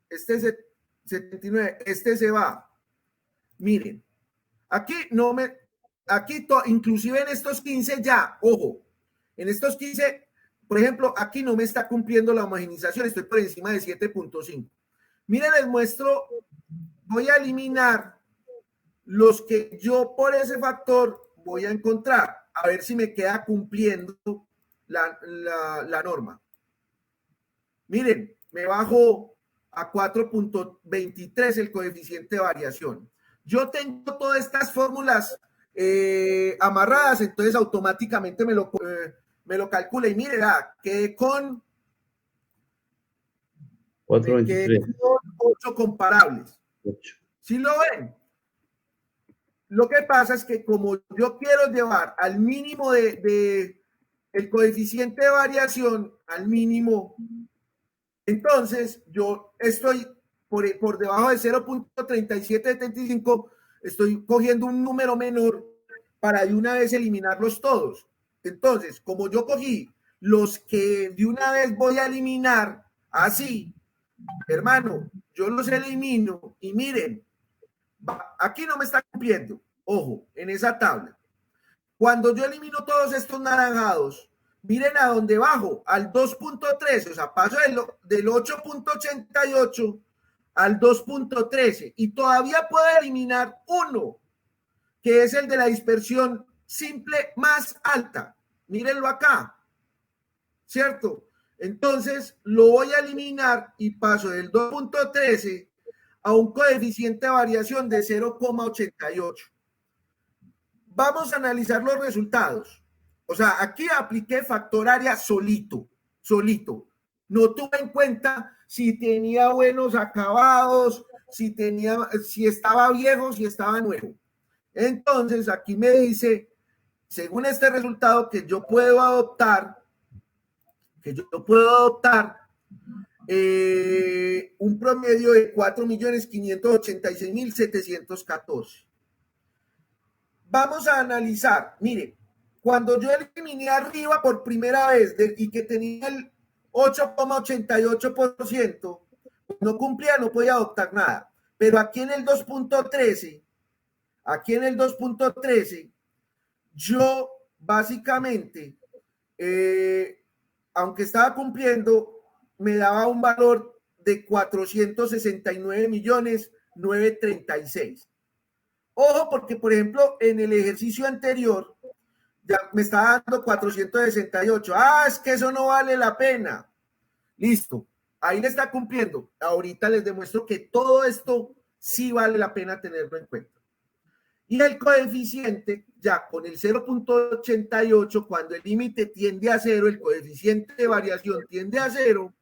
Este 79, este se va. Miren, aquí inclusive en estos 15 ya, ojo, en estos 15, por ejemplo, aquí no me está cumpliendo la homogenización, estoy por encima de 7.5. Miren, les muestro, voy a eliminar los que yo por ese factor voy a encontrar, a ver si me queda cumpliendo la norma. Miren, me bajo a 4.23 el coeficiente de variación. Yo tengo todas estas fórmulas amarradas, entonces automáticamente me lo calcula y mire, quedé con 8 comparables. 8. ¿Sí lo ven? Lo que pasa es que como yo quiero llevar al mínimo el coeficiente de variación al mínimo, entonces yo estoy por debajo de 0.3775, estoy cogiendo un número menor para de una vez eliminarlos todos. Entonces, como yo cogí los que de una vez voy a eliminar así, hermano, yo los elimino y miren, aquí no me está cumpliendo, ojo, en esa tabla. Cuando yo elimino todos estos naranjados, miren a dónde bajo, al 2.13, o sea, paso del 8.88 al 2.13 y todavía puedo eliminar uno, que es el de la dispersión simple más alta. Mírenlo acá, ¿cierto? Entonces lo voy a eliminar y paso del 2.13 a un coeficiente de variación de 0.88. Vamos a analizar los resultados. O sea, aquí apliqué factor área solito. No tuve en cuenta si tenía buenos acabados, si estaba viejo, si estaba nuevo. Entonces, aquí me dice, según este resultado, que yo puedo adoptar un promedio de 4.586.714. Vamos a analizar, mire, cuando yo eliminé arriba por primera vez y que tenía el 8,88%, no cumplía, no podía adoptar nada. Pero aquí en el 2.13, yo básicamente, aunque estaba cumpliendo, me daba un valor de 469.936.000. Ojo, porque por ejemplo, en el ejercicio anterior, ya me estaba dando 468. Es que eso no vale la pena. Listo, ahí le está cumpliendo. Ahorita les demuestro que todo esto sí vale la pena tenerlo en cuenta. Y el coeficiente, ya con el 0.88, cuando el límite tiende a 0, el coeficiente de variación tiende a 0,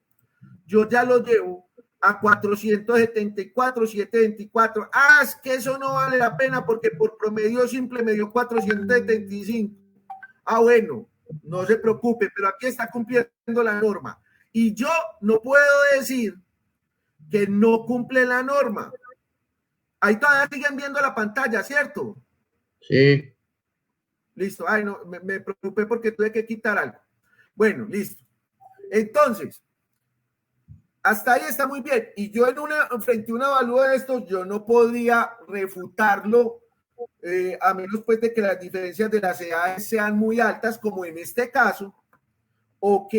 yo ya lo llevo a 474.724. Es que eso no vale la pena porque por promedio simple me dio 475. Bueno, no se preocupe, pero aquí está cumpliendo la norma. Y yo no puedo decir que no cumple la norma. Ahí todavía siguen viendo la pantalla, ¿cierto? Sí. Listo. No, me preocupé porque tuve que quitar algo. Bueno, listo. Entonces, hasta ahí está muy bien. Y yo frente a un avalúo de estos, yo no podría refutarlo, a menos pues de que las diferencias de las edades sean muy altas, como en este caso, o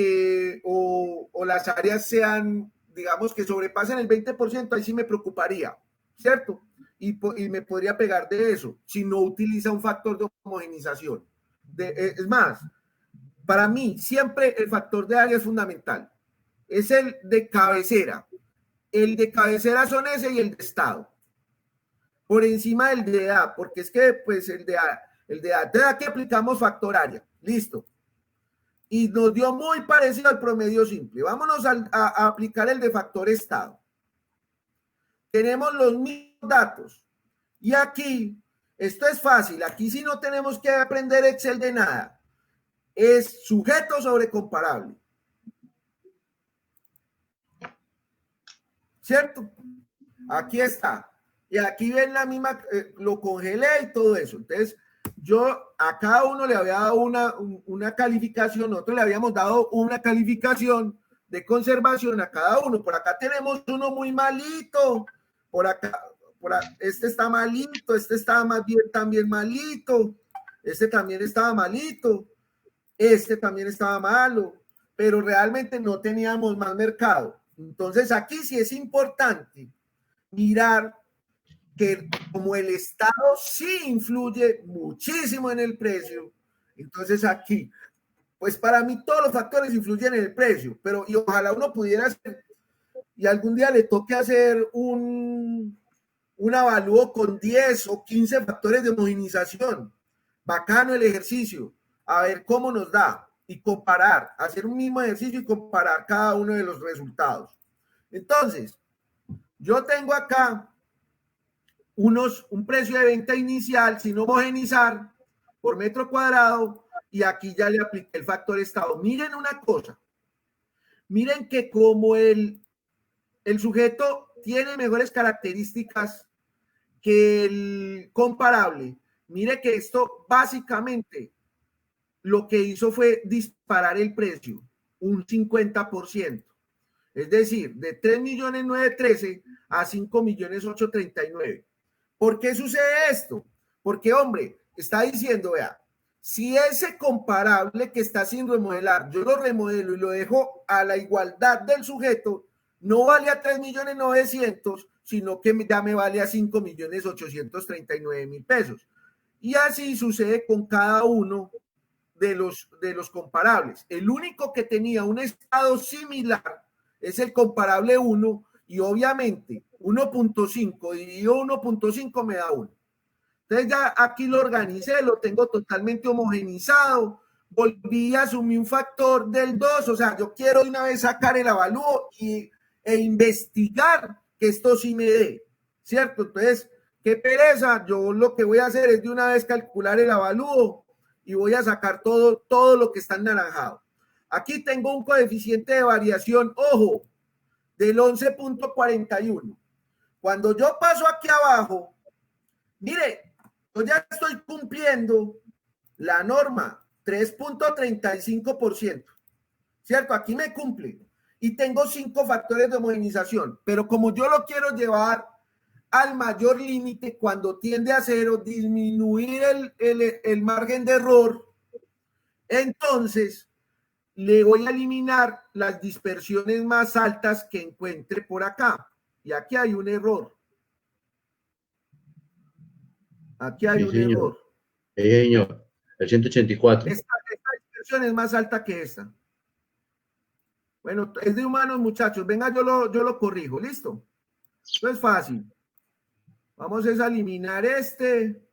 las áreas sean, digamos, que sobrepasen el 20%, ahí sí me preocuparía, ¿cierto? Y me podría pegar de eso, si no utiliza un factor de homogenización. Es más, para mí siempre el factor de área es fundamental. Es el de cabecera. El de cabecera son ese y el de estado. Por encima del de edad, porque es que pues el de edad, entonces aquí aplicamos factor área. Listo. Y nos dio muy parecido al promedio simple. Vámonos a aplicar el de factor estado. Tenemos los mismos datos. Y aquí, esto es fácil. Aquí sí no tenemos que aprender Excel de nada. Es sujeto sobre comparable. ¿Cierto? Aquí está. Y aquí ven la misma, lo congelé y todo eso. Entonces, yo a cada uno le había dado una calificación, nosotros le habíamos dado una calificación de conservación a cada uno. Por acá tenemos uno muy malito, por acá, este está malito, este estaba más bien también malito, este también estaba malito, este también estaba malo, pero realmente no teníamos más mercado. Entonces aquí sí es importante mirar que como el Estado sí influye muchísimo en el precio, entonces aquí, pues para mí todos los factores influyen en el precio, pero y ojalá uno pudiera hacer, y algún día le toque hacer un avalúo con 10 o 15 factores de homogenización. Bacano el ejercicio, a ver cómo nos da y comparar, hacer un mismo ejercicio y comparar cada uno de los resultados. Entonces, yo tengo acá un precio de venta inicial sin homogenizar por metro cuadrado y aquí ya le apliqué el factor estado. Miren una cosa, miren que como el sujeto tiene mejores características que el comparable, mire que esto básicamente lo que hizo fue disparar el precio un 50%. Es decir, de 3.913.000 a 5.839.000. ¿Por qué sucede esto? Porque, hombre, está diciendo, vea, si ese comparable que está sin remodelar, yo lo remodelo y lo dejo a la igualdad del sujeto, no vale a 3.900.000, sino que ya me vale a 5.839.000 pesos. Y así sucede con cada uno de los comparables. El único que tenía un estado similar es el comparable 1 y obviamente 1.5 dividido 1.5 me da 1. Entonces ya aquí lo organicé, lo tengo totalmente homogenizado, volví a asumir un factor del 2, o sea, yo quiero de una vez sacar el avalúo y e investigar que esto sí me dé, ¿cierto? Entonces, qué pereza, yo lo que voy a hacer es de una vez calcular el avalúo y voy a sacar todo lo que está naranjado. Aquí tengo un coeficiente de variación, ojo, del 11.41. Cuando yo paso aquí abajo, mire, yo ya estoy cumpliendo la norma 3.35%, ¿cierto? Aquí me cumple y tengo 5 factores de homogenización, pero como yo lo quiero llevar al mayor límite, cuando tiende a 0, disminuir el margen de error, entonces le voy a eliminar las dispersiones más altas que encuentre por acá. Y aquí hay un error. Aquí hay un error. Señor, el 184. Esta dispersión es más alta que esta. Bueno, es de humanos, muchachos. Venga, yo lo corrijo. ¿Listo? Esto es fácil. Vamos a eliminar este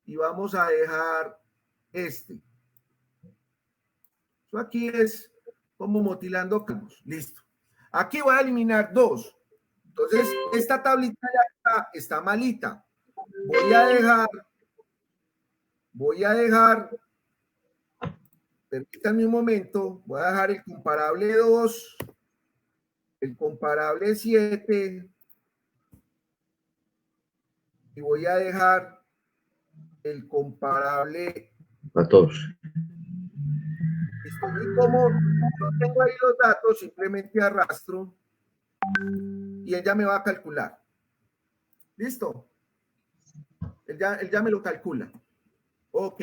y vamos a dejar este. Esto aquí es como motilando campos. Listo. Aquí voy a eliminar 2. Entonces, esta tablita ya está malita. Voy a dejar, permítanme un momento, voy a dejar el comparable 2, el comparable 7, y voy a dejar el comparable 14. Y como no tengo ahí los datos, simplemente arrastro y ella me va a calcular. ¿Listo? Él ya me lo calcula. Ok.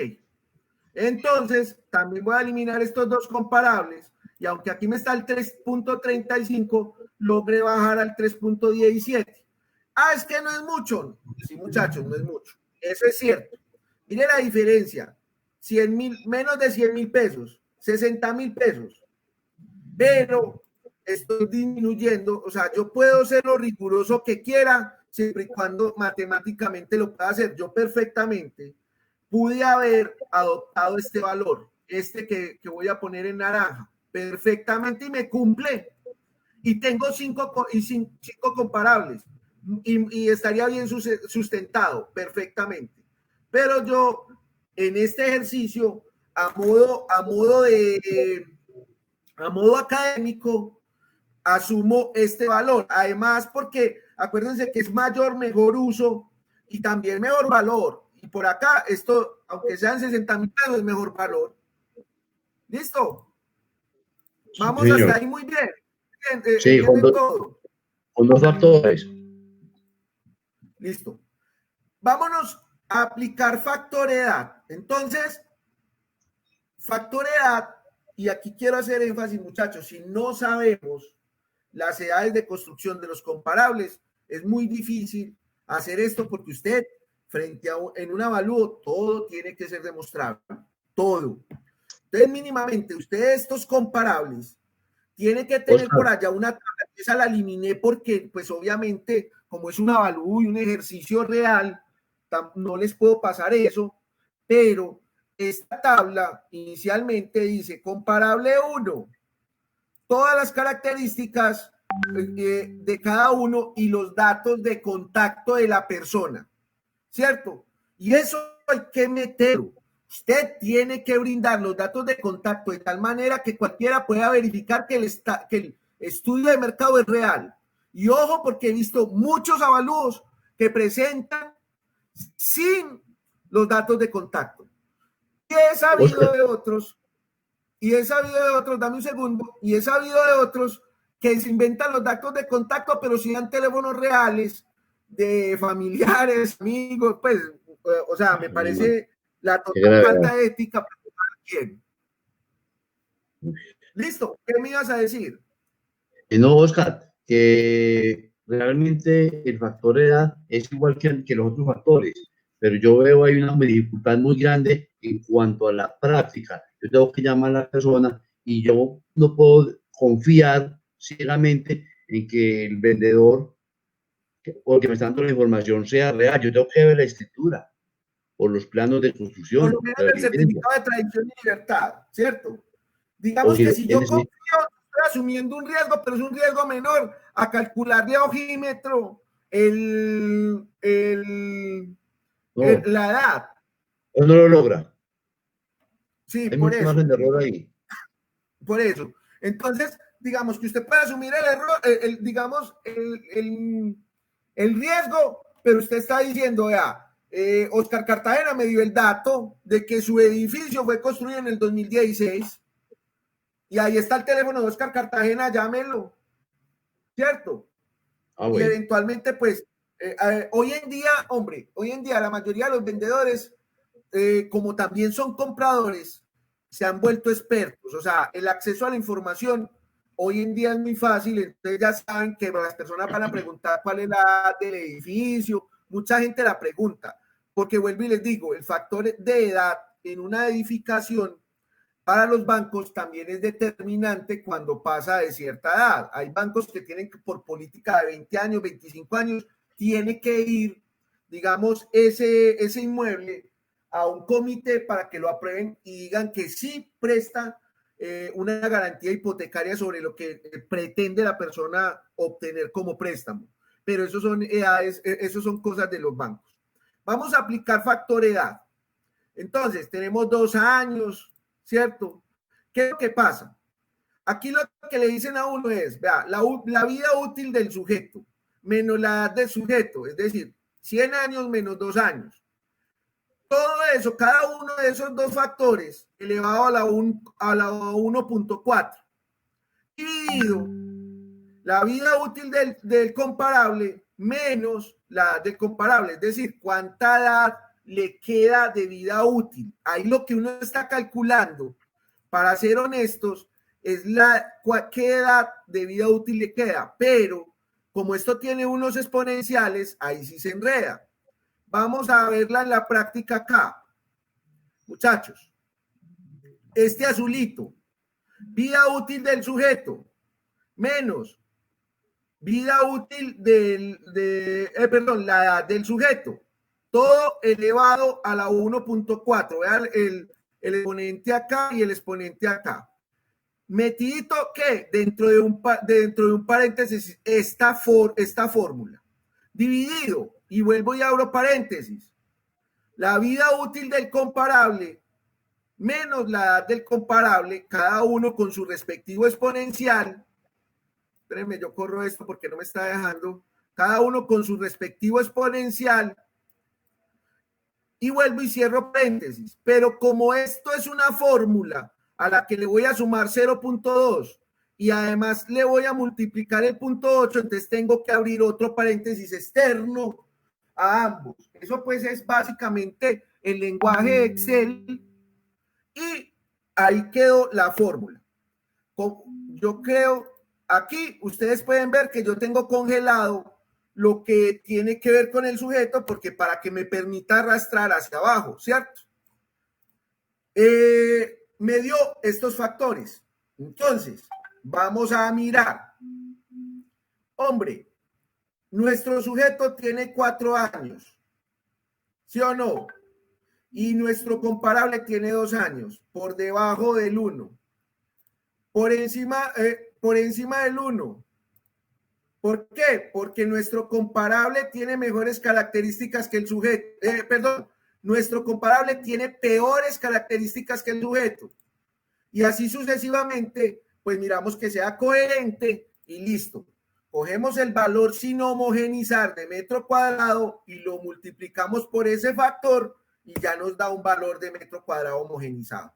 Entonces, también voy a eliminar estos 2 comparables y aunque aquí me está el 3.35, logré bajar al 3.17. Ah, es que no es mucho. Sí, muchachos, no es mucho. Eso es cierto. Mire la diferencia. 100,000, menos de 100,000 pesos, 60,000 pesos. Pero estoy disminuyendo, o sea, yo puedo ser lo riguroso que quiera, siempre y cuando matemáticamente lo pueda hacer. Yo perfectamente pude haber adoptado este valor, que voy a poner en naranja, perfectamente, y me cumple. Y tengo 5 comparables y estaría bien sustentado perfectamente. Pero yo en este ejercicio, a modo académico, asumo este valor. Además, porque acuérdense que es mayor, mejor uso y también mejor valor. Y por acá, esto, aunque sean 60,000 pesos, es mejor valor. ¿Listo? Vamos, sí, hasta ahí muy bien. Sí, con 2 factores. Listo. Vámonos a aplicar factoriedad. Entonces, factoriedad, y aquí quiero hacer énfasis, muchachos, si no sabemos las edades de construcción de los comparables, es muy difícil hacer esto porque usted, en un avalúo, todo tiene que ser demostrable, todo. Entonces, mínimamente, usted estos comparables tiene que tener por allá una tabla, esa la eliminé porque, pues obviamente, como es un avalúo y un ejercicio real, no les puedo pasar eso, pero esta tabla inicialmente dice comparable 1, todas las características de cada uno y los datos de contacto de la persona, ¿cierto? Y eso hay que meterlo. Usted tiene que brindar los datos de contacto de tal manera que cualquiera pueda verificar que el estudio de mercado es real. Y ojo, porque he visto muchos avalúos que presentan sin los datos de contacto. Y he sabido de otros, dame un segundo, y he sabido de otros que se inventan los datos de contacto, pero sí dan teléfonos reales de familiares, amigos, pues, o sea, me parece la total falta de ética para quién. Listo, ¿qué me ibas a decir? No, Oscar, que realmente el factor de edad es igual que los otros factores, pero yo veo ahí una dificultad muy grande en cuanto a la práctica. Yo tengo que llamar a la persona y yo no puedo confiar ciegamente en que el vendedor o que me está dando la información sea real. Yo tengo que ver la escritura o los planos de construcción. Por lo menos el certificado de tradición y libertad, ¿cierto? Digamos que si yo confío, estoy asumiendo un riesgo, pero es un riesgo menor a calcularle a ojímetro la edad. No lo logra. Sí, Hay por mucho eso. margen de error ahí. Por eso. Entonces, digamos que usted puede asumir el error, digamos, el riesgo, pero usted está diciendo, vea, Oscar Cartagena me dio el dato de que su edificio fue construido en el 2016 y ahí está el teléfono de Oscar Cartagena, llámelo, ¿cierto? Bueno. Y eventualmente, pues, hoy en día la mayoría de los vendedores, como también son compradores, se han vuelto expertos. O sea, el acceso a la información hoy en día es muy fácil. Entonces ya saben que las personas van a preguntar cuál es la edad del edificio. Mucha gente la pregunta, porque vuelvo y les digo, el factor de edad en una edificación para los bancos también es determinante cuando pasa de cierta edad. Hay bancos que tienen que, por política de 20 años, 25 años, tiene que ir, digamos, ese inmueble a un comité para que lo aprueben y digan que sí presta una garantía hipotecaria sobre lo que pretende la persona obtener como préstamo. Pero eso son edades, eso son cosas de los bancos. Vamos a aplicar factor edad. Entonces, tenemos 2 años, ¿cierto? ¿Qué es lo que pasa? Aquí lo que le dicen a uno es, vea, la vida útil del sujeto menos la edad del sujeto, es decir, 100 años menos 2 años. Todo eso, cada uno de esos dos factores elevado a la 1.4 dividido la vida útil del comparable menos la edad del comparable, es decir, cuánta edad le queda de vida útil. Ahí lo que uno está calculando, para ser honestos, es qué edad de vida útil le queda, pero como esto tiene unos exponenciales, ahí sí se enreda. Vamos a verla en la práctica acá. Muchachos, este azulito, vida útil del sujeto, menos vida útil la edad del sujeto, todo elevado a la 1.4. Vean el exponente acá y el exponente acá. Metidito que dentro de un paréntesis esta fórmula. Dividido, y vuelvo y abro paréntesis, la vida útil del comparable menos la edad del comparable, cada uno con su respectivo exponencial. Espérenme, yo corro esto porque no me está dejando. Cada uno con su respectivo exponencial. Y vuelvo y cierro paréntesis. Pero como esto es una fórmula a la que le voy a sumar 0.2 y además le voy a multiplicar el 0.8, entonces tengo que abrir otro paréntesis externo a ambos. Eso pues es básicamente el lenguaje Excel y ahí quedó la fórmula. Yo creo, aquí ustedes pueden ver que yo tengo congelado lo que tiene que ver con el sujeto porque para que me permita arrastrar hacia abajo, ¿cierto? Me dio estos factores. Entonces, vamos a mirar. Hombre, nuestro sujeto tiene 4 años, ¿sí o no? Y nuestro comparable tiene 2 años, por debajo del 1. Por encima del 1. ¿Por qué? Porque nuestro comparable tiene mejores características que el sujeto. Nuestro comparable tiene peores características que el sujeto. Y así sucesivamente, pues miramos que sea coherente y listo. Cogemos el valor sin homogenizar de metro cuadrado y lo multiplicamos por ese factor y ya nos da un valor de metro cuadrado homogenizado.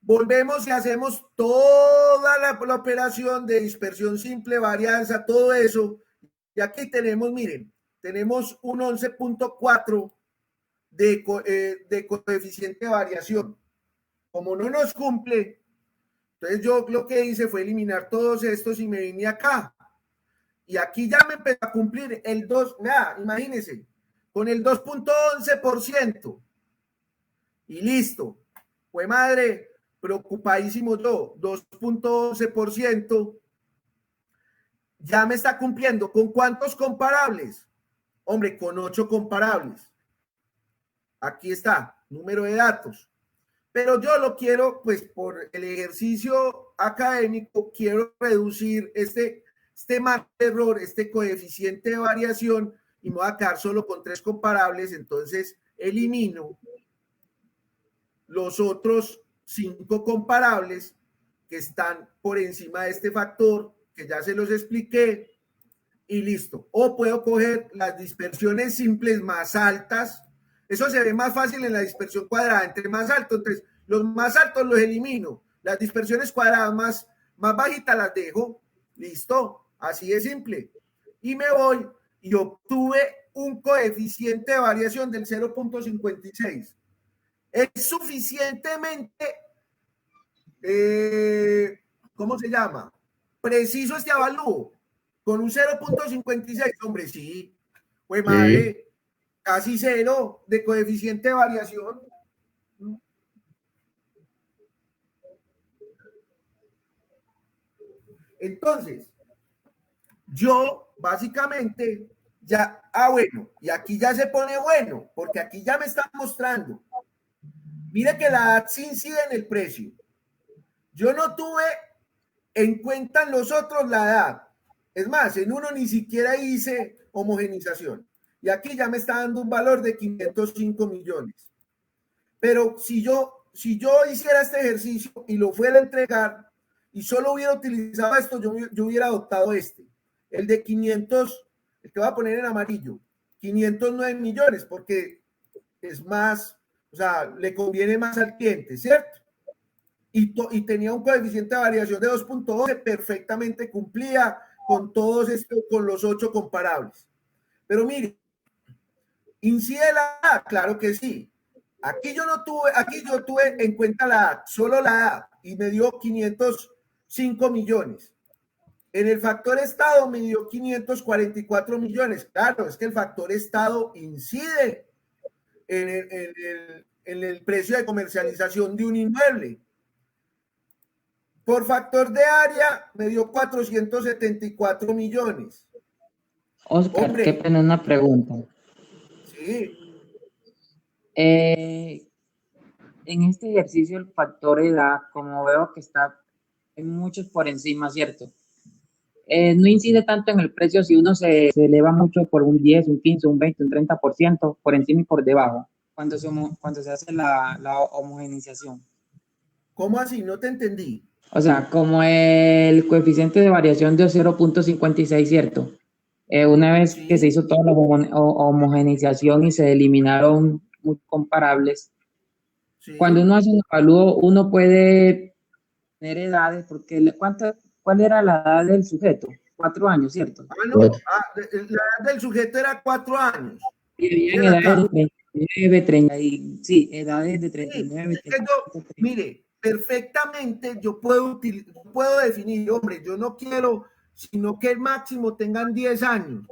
Volvemos y hacemos toda la operación de dispersión simple, varianza, todo eso. Y aquí tenemos, miren, tenemos un 11.4 de coeficiente de variación. Como no nos cumple, entonces yo lo que hice fue eliminar todos estos y me vine acá. Y aquí ya me empezó a cumplir el 2, nada, imagínense, con el 2.11%. Y listo. Fue madre, preocupadísimo yo, 2.11%, ya me está cumpliendo. ¿Con cuántos comparables? Hombre, con 8 comparables. Aquí está, número de datos. Pero yo lo quiero, pues por el ejercicio académico, quiero reducir este este margen de error, este coeficiente de variación, y me voy a quedar solo con 3 comparables, entonces elimino los otros 5 comparables que están por encima de este factor, que ya se los expliqué, y listo. O puedo coger las dispersiones simples más altas. Eso se ve más fácil en la dispersión cuadrada, entre más alto, entonces los más altos los elimino, las dispersiones cuadradas más bajitas las dejo, listo, así de simple. Y me voy y obtuve un coeficiente de variación del 0.56. Es suficientemente, ¿cómo se llama? Preciso este avalúo, con un 0.56, hombre, sí, pues madre, casi cero de coeficiente de variación. Entonces, yo básicamente ya, bueno, y aquí ya se pone bueno, porque aquí ya me están mostrando. Mire que la edad sí incide en el precio. Yo no tuve en cuenta en los otros la edad. Es más, en uno ni siquiera hice homogenización. Y aquí ya me está dando un valor de 505 millones. Pero si yo hiciera este ejercicio y lo fuera a entregar y solo hubiera utilizado esto, yo hubiera adoptado este. El de 500, el que voy a poner en amarillo, 509 millones, porque es más, o sea, le conviene más al cliente, ¿cierto? Y tenía un coeficiente de variación de 2.12, perfectamente cumplía con todos estos, con los 8 comparables. Pero mire, ¿incide la edad? Claro que sí. Aquí yo tuve en cuenta la edad, solo la edad, y me dio 505 millones. En el factor estado me dio 544 millones. Claro, es que el factor estado incide en el precio de comercialización de un inmueble. Por factor de área me dio 474 millones. Oscar, Hombre, qué pena una pregunta. Sí. En este ejercicio el factor edad, como veo que está en muchos por encima, ¿cierto? No incide tanto en el precio si uno se eleva mucho por un 10, un 15, un 20, un 30%, por encima y por debajo, cuando se hace la homogenización. ¿Cómo así? No te entendí. O sea, como el coeficiente de variación de 0.56, ¿cierto? Una vez que se hizo toda la homogenización y se eliminaron muchos comparables, cuando uno hace un evalúo, uno puede tener edades, porque ¿cuál era la edad del sujeto? 4 años, ¿cierto? No, la edad del sujeto era 4 años. Y en edades de 39, 30, sí, edades de 39, sí, 30. Mire, perfectamente yo puedo definir, hombre, yo no quiero, sino que el máximo tengan 10 años,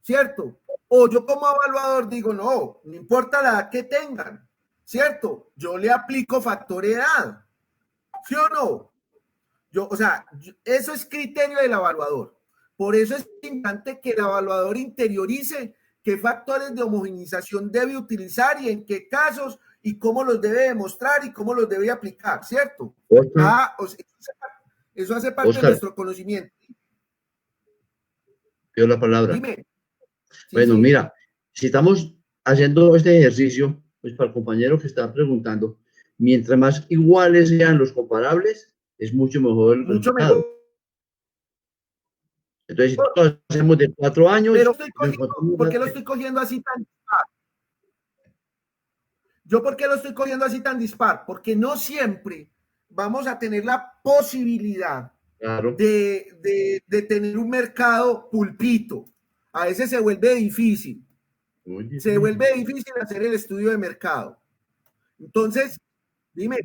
¿cierto? O yo como evaluador digo, no importa la edad que tengan, ¿cierto? Yo le aplico factor edad, ¿sí o no? Eso es criterio del evaluador. Por eso es importante que el evaluador interiorice qué factores de homogenización debe utilizar y en qué casos y cómo los debe demostrar y cómo los debe aplicar, ¿cierto? Eso hace parte de nuestro conocimiento. Pido la palabra. Dime. Bueno, mira, si estamos haciendo este ejercicio, pues para el compañero que está preguntando, mientras más iguales sean los comparables, es mucho mejor el resultado. Mejor. Entonces, si todos hacemos de 4 años... Pero ¿por qué lo estoy cogiendo así tan dispar? ¿Por qué lo estoy cogiendo así tan dispar? Porque no siempre vamos a tener la posibilidad de tener un mercado pulpito. A veces se vuelve difícil. Se vuelve difícil hacer el estudio de mercado. Entonces, dime.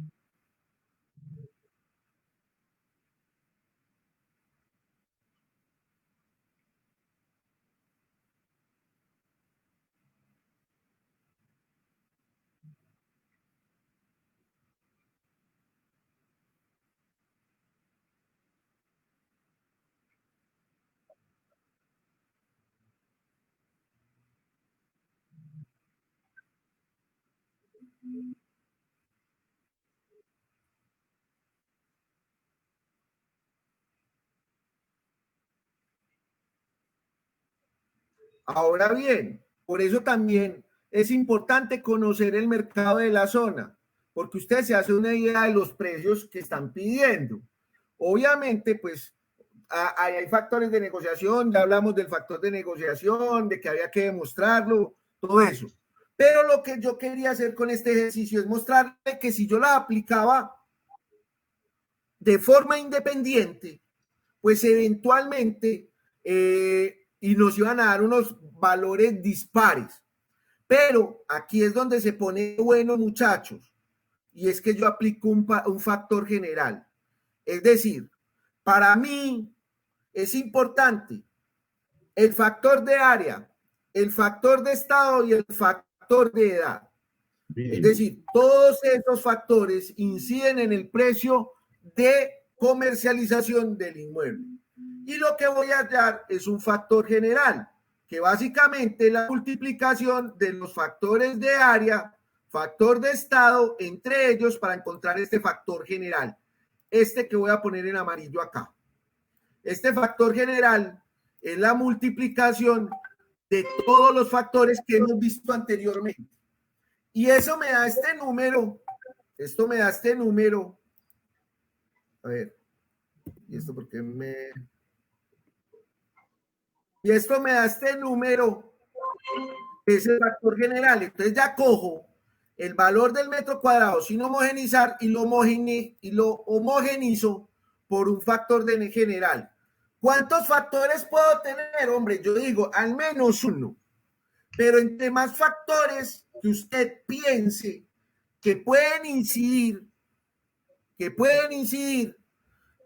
Ahora bien, por eso también es importante conocer el mercado de la zona, porque usted se hace una idea de los precios que están pidiendo. Obviamente, pues hay factores de negociación, ya hablamos del factor de negociación, de que había que demostrarlo, todo eso. Pero lo que yo quería hacer con este ejercicio es mostrarle que si yo la aplicaba de forma independiente, pues eventualmente y nos iban a dar unos valores dispares. Pero aquí es donde se pone bueno, muchachos, y es que yo aplico un factor general. Es decir, para mí es importante el factor de área, el factor de estado y el factor de edad. Es decir, todos esos factores inciden en el precio de comercialización del inmueble. Y lo que voy a dar es un factor general, que básicamente es la multiplicación de los factores de área, factor de estado, entre ellos para encontrar este factor general. Este que voy a poner en amarillo acá. Este factor general es la multiplicación de todos los factores que hemos visto anteriormente. Y eso me da este número. Esto me da este número. A ver. ¿Y esto por qué me...? Y esto me da este número. Es el factor general. Entonces ya cojo el valor del metro cuadrado sin homogenizar y lo homogenizo por un factor de general. ¿Cuántos factores puedo tener? Hombre, yo digo al menos uno. Pero entre más factores que usted piense que pueden incidir,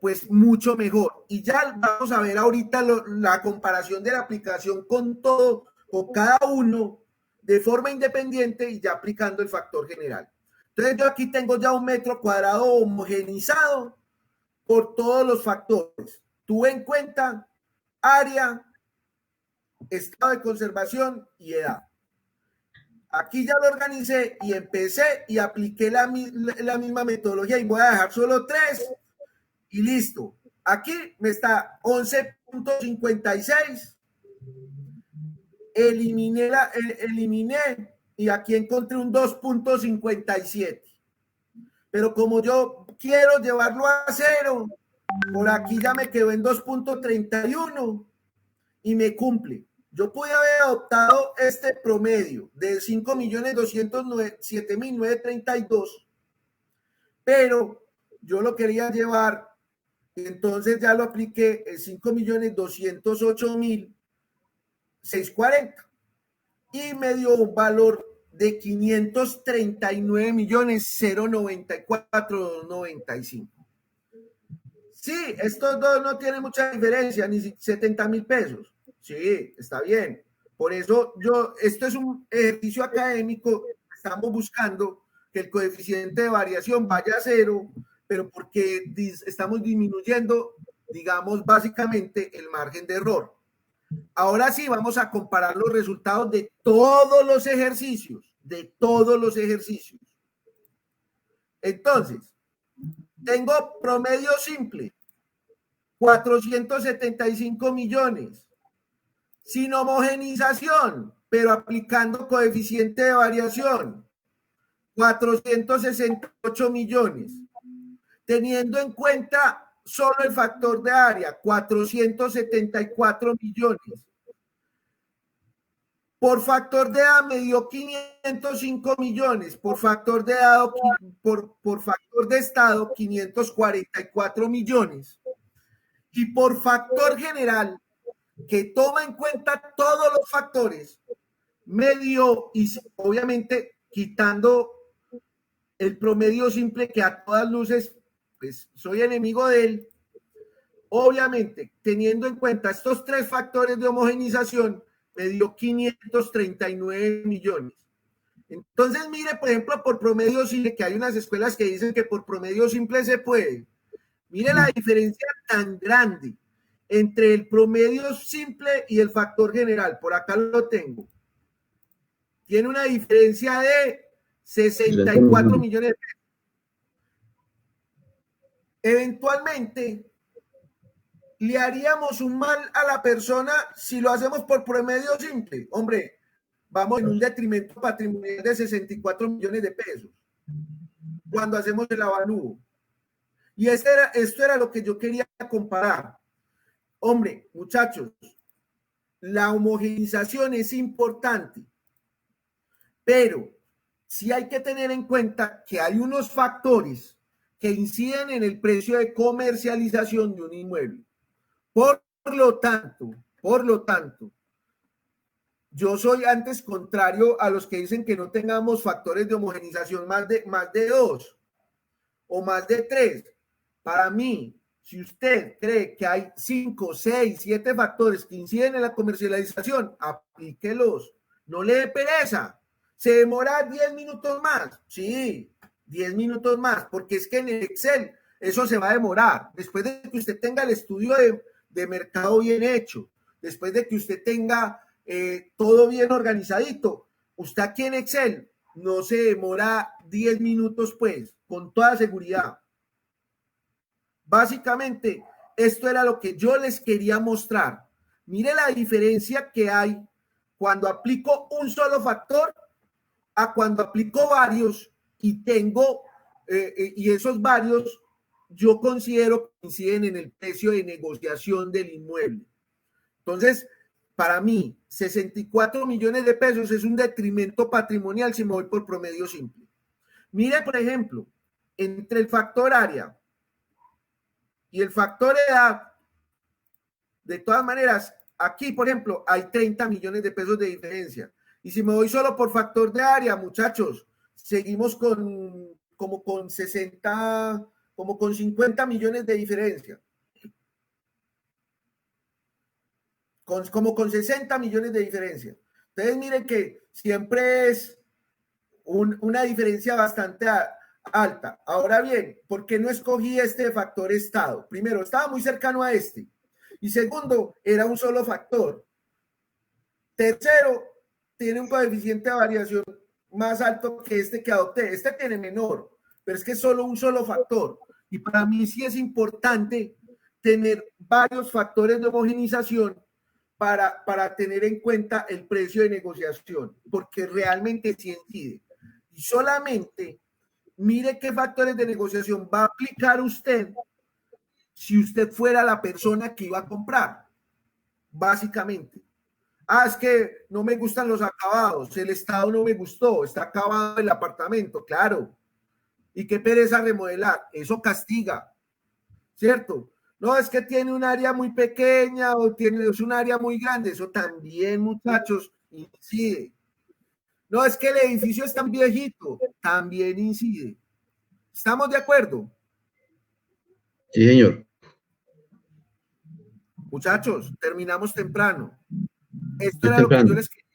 pues mucho mejor. Y ya vamos a ver ahorita la comparación de la aplicación con todo, con cada uno de forma independiente y ya aplicando el factor general. Entonces yo aquí tengo ya un metro cuadrado homogenizado por todos los factores. Tuve en cuenta área, estado de conservación y edad. Aquí ya lo organicé y empecé y apliqué la misma metodología y voy a dejar solo 3 y listo. Aquí me está 11.56. Eliminé y aquí encontré un 2.57. Pero como yo quiero llevarlo a 0, por aquí ya me quedó en 2.31 y me cumple. Yo pude haber adoptado este promedio de 5.207.932, pero yo lo quería llevar, entonces ya lo apliqué el 5.208.640 y me dio un valor de 539.094.95. Sí, estos dos no tienen mucha diferencia, ni 70.000 pesos. Sí, está bien. Por eso esto es un ejercicio académico. Estamos buscando que el coeficiente de variación vaya a 0, pero porque estamos disminuyendo, digamos, básicamente el margen de error. Ahora sí, vamos a comparar los resultados de todos los ejercicios, Entonces, tengo promedio simple, 475 millones, sin homogenización, pero aplicando coeficiente de variación, 468 millones, teniendo en cuenta solo el factor de área, 474 millones. Por factor de edad me dio 505 millones, por factor de edad, por factor de estado, 544 millones. Y por factor general, que toma en cuenta todos los factores, me dio, y obviamente quitando el promedio simple, que a todas luces, pues soy enemigo de él, obviamente, teniendo en cuenta estos 3 factores de homogenización, me dio 539 millones. Entonces, mire, por ejemplo, por promedio simple, que hay unas escuelas que dicen que por promedio simple se puede. Mire la diferencia tan grande entre el promedio simple y el factor general. Por acá lo tengo. Tiene una diferencia de 64 millones de pesos. le haríamos un mal a la persona si lo hacemos por promedio simple. Hombre, vamos en un detrimento patrimonial de 64 millones de pesos cuando hacemos el avalúo. Y esto era lo que yo quería comparar. Hombre, muchachos, la homogeneización es importante, pero sí hay que tener en cuenta que hay unos factores que inciden en el precio de comercialización de un inmueble. Por lo tanto, yo soy antes contrario a los que dicen que no tengamos factores de homogeneización más de 2 o más de 3. Para mí, si usted cree que hay 5, 6, 7 factores que inciden en la comercialización, aplíquelos. No le dé pereza. ¿Se demora 10 minutos más? Sí, 10 minutos más, porque es que en el Excel eso se va a demorar. Después de que usted tenga el estudio de mercado bien hecho, después de que usted tenga todo bien organizadito, usted aquí en Excel no se demora 10 minutos, pues, con toda seguridad. Básicamente, esto era lo que yo les quería mostrar. Mire la diferencia que hay cuando aplico un solo factor a cuando aplico varios y tengo, y esos varios yo considero que inciden en el precio de negociación del inmueble. Entonces, para mí, 64 millones de pesos es un detrimento patrimonial si me voy por promedio simple. Mire, por ejemplo, entre el factor área y el factor edad, de todas maneras, aquí, por ejemplo, hay 30 millones de pesos de diferencia. Y si me voy solo por factor de área, muchachos, seguimos como con 50 millones de diferencia. Como con 60 millones de diferencia. Entonces, miren que siempre es una diferencia bastante alta. Ahora bien, ¿por qué no escogí este factor estado? Primero, estaba muy cercano a este. Y segundo, era un solo factor. Tercero, tiene un coeficiente de variación más alto que este que adopté. Este tiene menor, pero es que es solo un solo factor. Y para mí sí es importante tener varios factores de homogeneización para tener en cuenta el precio de negociación, porque realmente sí incide. Y solamente mire qué factores de negociación va a aplicar usted si usted fuera la persona que iba a comprar, básicamente. Es que no me gustan los acabados, el estado no me gustó, está acabado el apartamento, claro. Y qué pereza remodelar, eso castiga, ¿cierto? No, es que tiene un área muy pequeña o es un área muy grande, eso también, muchachos, incide. No, es que el edificio es tan viejito, también incide. ¿Estamos de acuerdo? Sí, señor. Muchachos, terminamos temprano. Esto era lo que yo les quería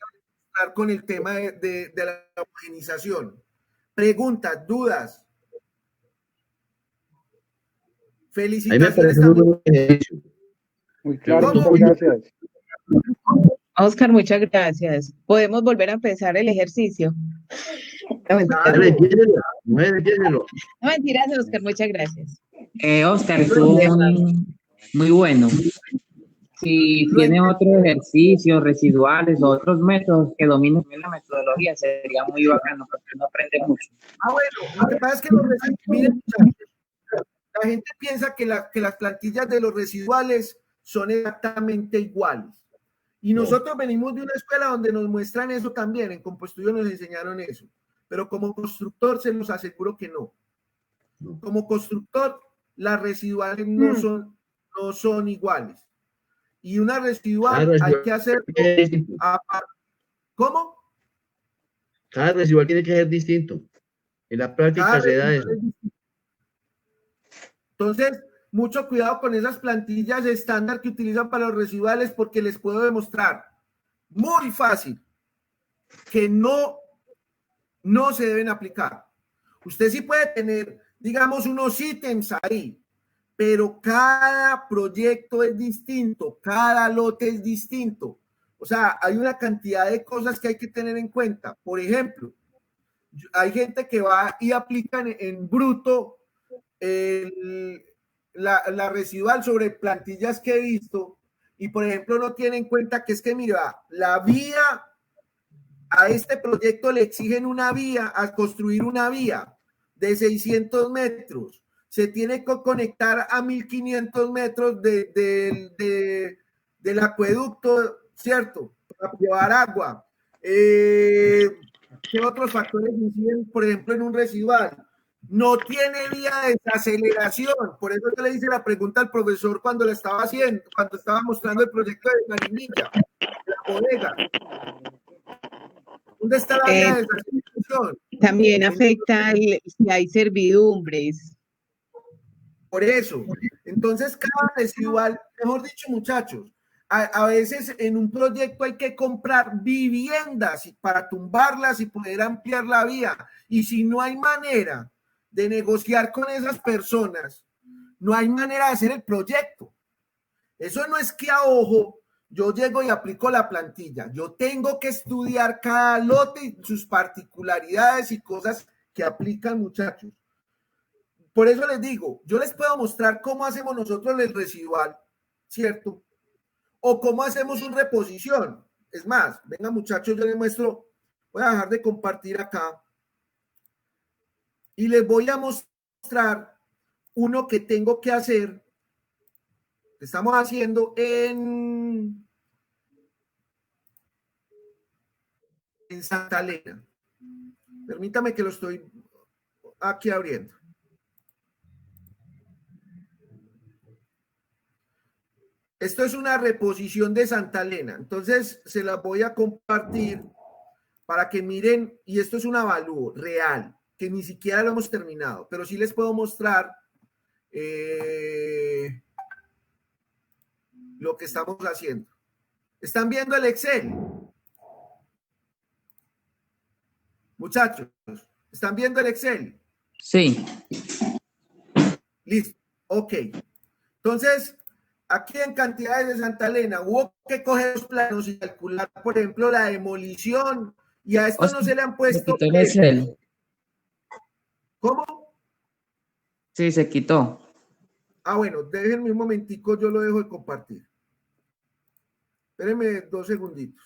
mostrar con el tema de la homogeneización. Preguntas, dudas. Felicitaciones también. Muy claro, muchas gracias. Oscar, muchas gracias. ¿Podemos volver a empezar el ejercicio? No, mentiras, Oscar, muchas gracias. Oscar, estuvo muy bueno. Si tiene otros ejercicios residuales o otros métodos que dominen la metodología, sería muy bacano porque uno aprende mucho. Bueno, lo que pasa es que miren, la gente piensa que las plantillas de los residuales son exactamente iguales. Y nosotros venimos de una escuela donde nos muestran eso también. En Compoestudio nos enseñaron eso. Pero como constructor se los aseguro que no. Como constructor, las residuales no son iguales. Y una residual hay que hacer. ¿Cómo? Cada residual tiene que ser distinto. En la práctica se da eso. Entonces, mucho cuidado con esas plantillas estándar que utilizan para los residuales, porque les puedo demostrar muy fácil que no se deben aplicar. Usted sí puede tener, digamos, unos ítems ahí, pero cada proyecto es distinto, cada lote es distinto. O sea, hay una cantidad de cosas que hay que tener en cuenta. Por ejemplo, hay gente que va y aplica en bruto la residual sobre plantillas que he visto y, por ejemplo, no tiene en cuenta que es que, mira, la vía a este proyecto le exigen una vía, a construir una vía de 600 metros. Se tiene que conectar a 1500 metros del acueducto, ¿cierto? Para llevar agua. ¿Qué otros factores inciden, por ejemplo, en un residual? No tiene vía de desaceleración. Por eso yo le hice la pregunta al profesor cuando le estaba haciendo, cuando estaba mostrando el proyecto de Marinilla, la bodega. ¿Dónde está la vía de desaceleración? También afecta si hay servidumbres. Por eso. Entonces, cada residual, mejor dicho, muchachos, a veces en un proyecto hay que comprar viviendas para tumbarlas y poder ampliar la vía. Y si no hay manera de negociar con esas personas, no hay manera de hacer el proyecto. Eso no es que a ojo yo llego y aplico la plantilla. Yo tengo que estudiar cada lote y sus particularidades y cosas que aplican, muchachos. Por eso les digo, yo les puedo mostrar cómo hacemos nosotros el residual, ¿cierto? O cómo hacemos una reposición. Es más, venga muchachos, yo les muestro, voy a dejar de compartir acá y les voy a mostrar uno que tengo que hacer, que estamos haciendo en Santa Elena. Permítame que lo estoy aquí abriendo. Esto es una reposición de Santa Elena. Entonces, se las voy a compartir para que miren, y esto es un avalúo real, que ni siquiera lo hemos terminado, pero sí les puedo mostrar lo que estamos haciendo. ¿Están viendo el Excel? Muchachos, ¿están viendo el Excel? Sí. Listo, ok. Entonces, aquí en cantidades de Santa Elena, hubo que coger los planos y calcular, por ejemplo, la demolición, y a esto no se le han puesto... Se quitó el Excel. ¿Cómo? Sí, se quitó. Ah, bueno, déjenme un momentico, yo lo dejo de compartir. Espérenme 2 segunditos.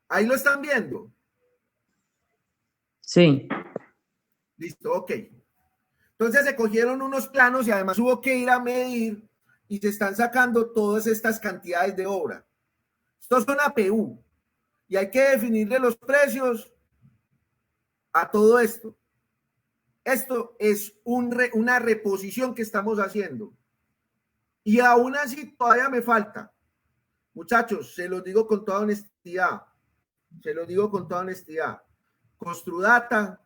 Ahí lo están viendo. Sí. Listo, ok. Entonces se cogieron unos planos y además hubo que ir a medir y se están sacando todas estas cantidades de obra. Estos son APU y hay que definirle los precios a todo esto. Esto es una reposición que estamos haciendo. Y aún así todavía me falta. Muchachos, se los digo con toda honestidad. Se los digo con toda honestidad. Construdata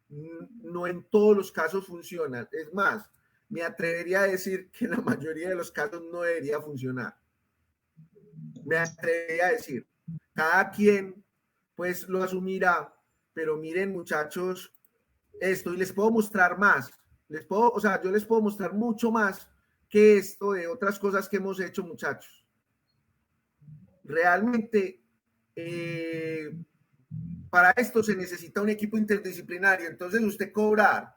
no en todos los casos funciona. Es más, me atrevería a decir que en la mayoría de los casos no debería funcionar. Me atrevería a decir, cada quien pues lo asumirá, pero miren muchachos, esto, y les puedo mostrar más. Yo les puedo mostrar mucho más que esto de otras cosas que hemos hecho, muchachos. Realmente, para esto se necesita un equipo interdisciplinario. Entonces, usted cobrar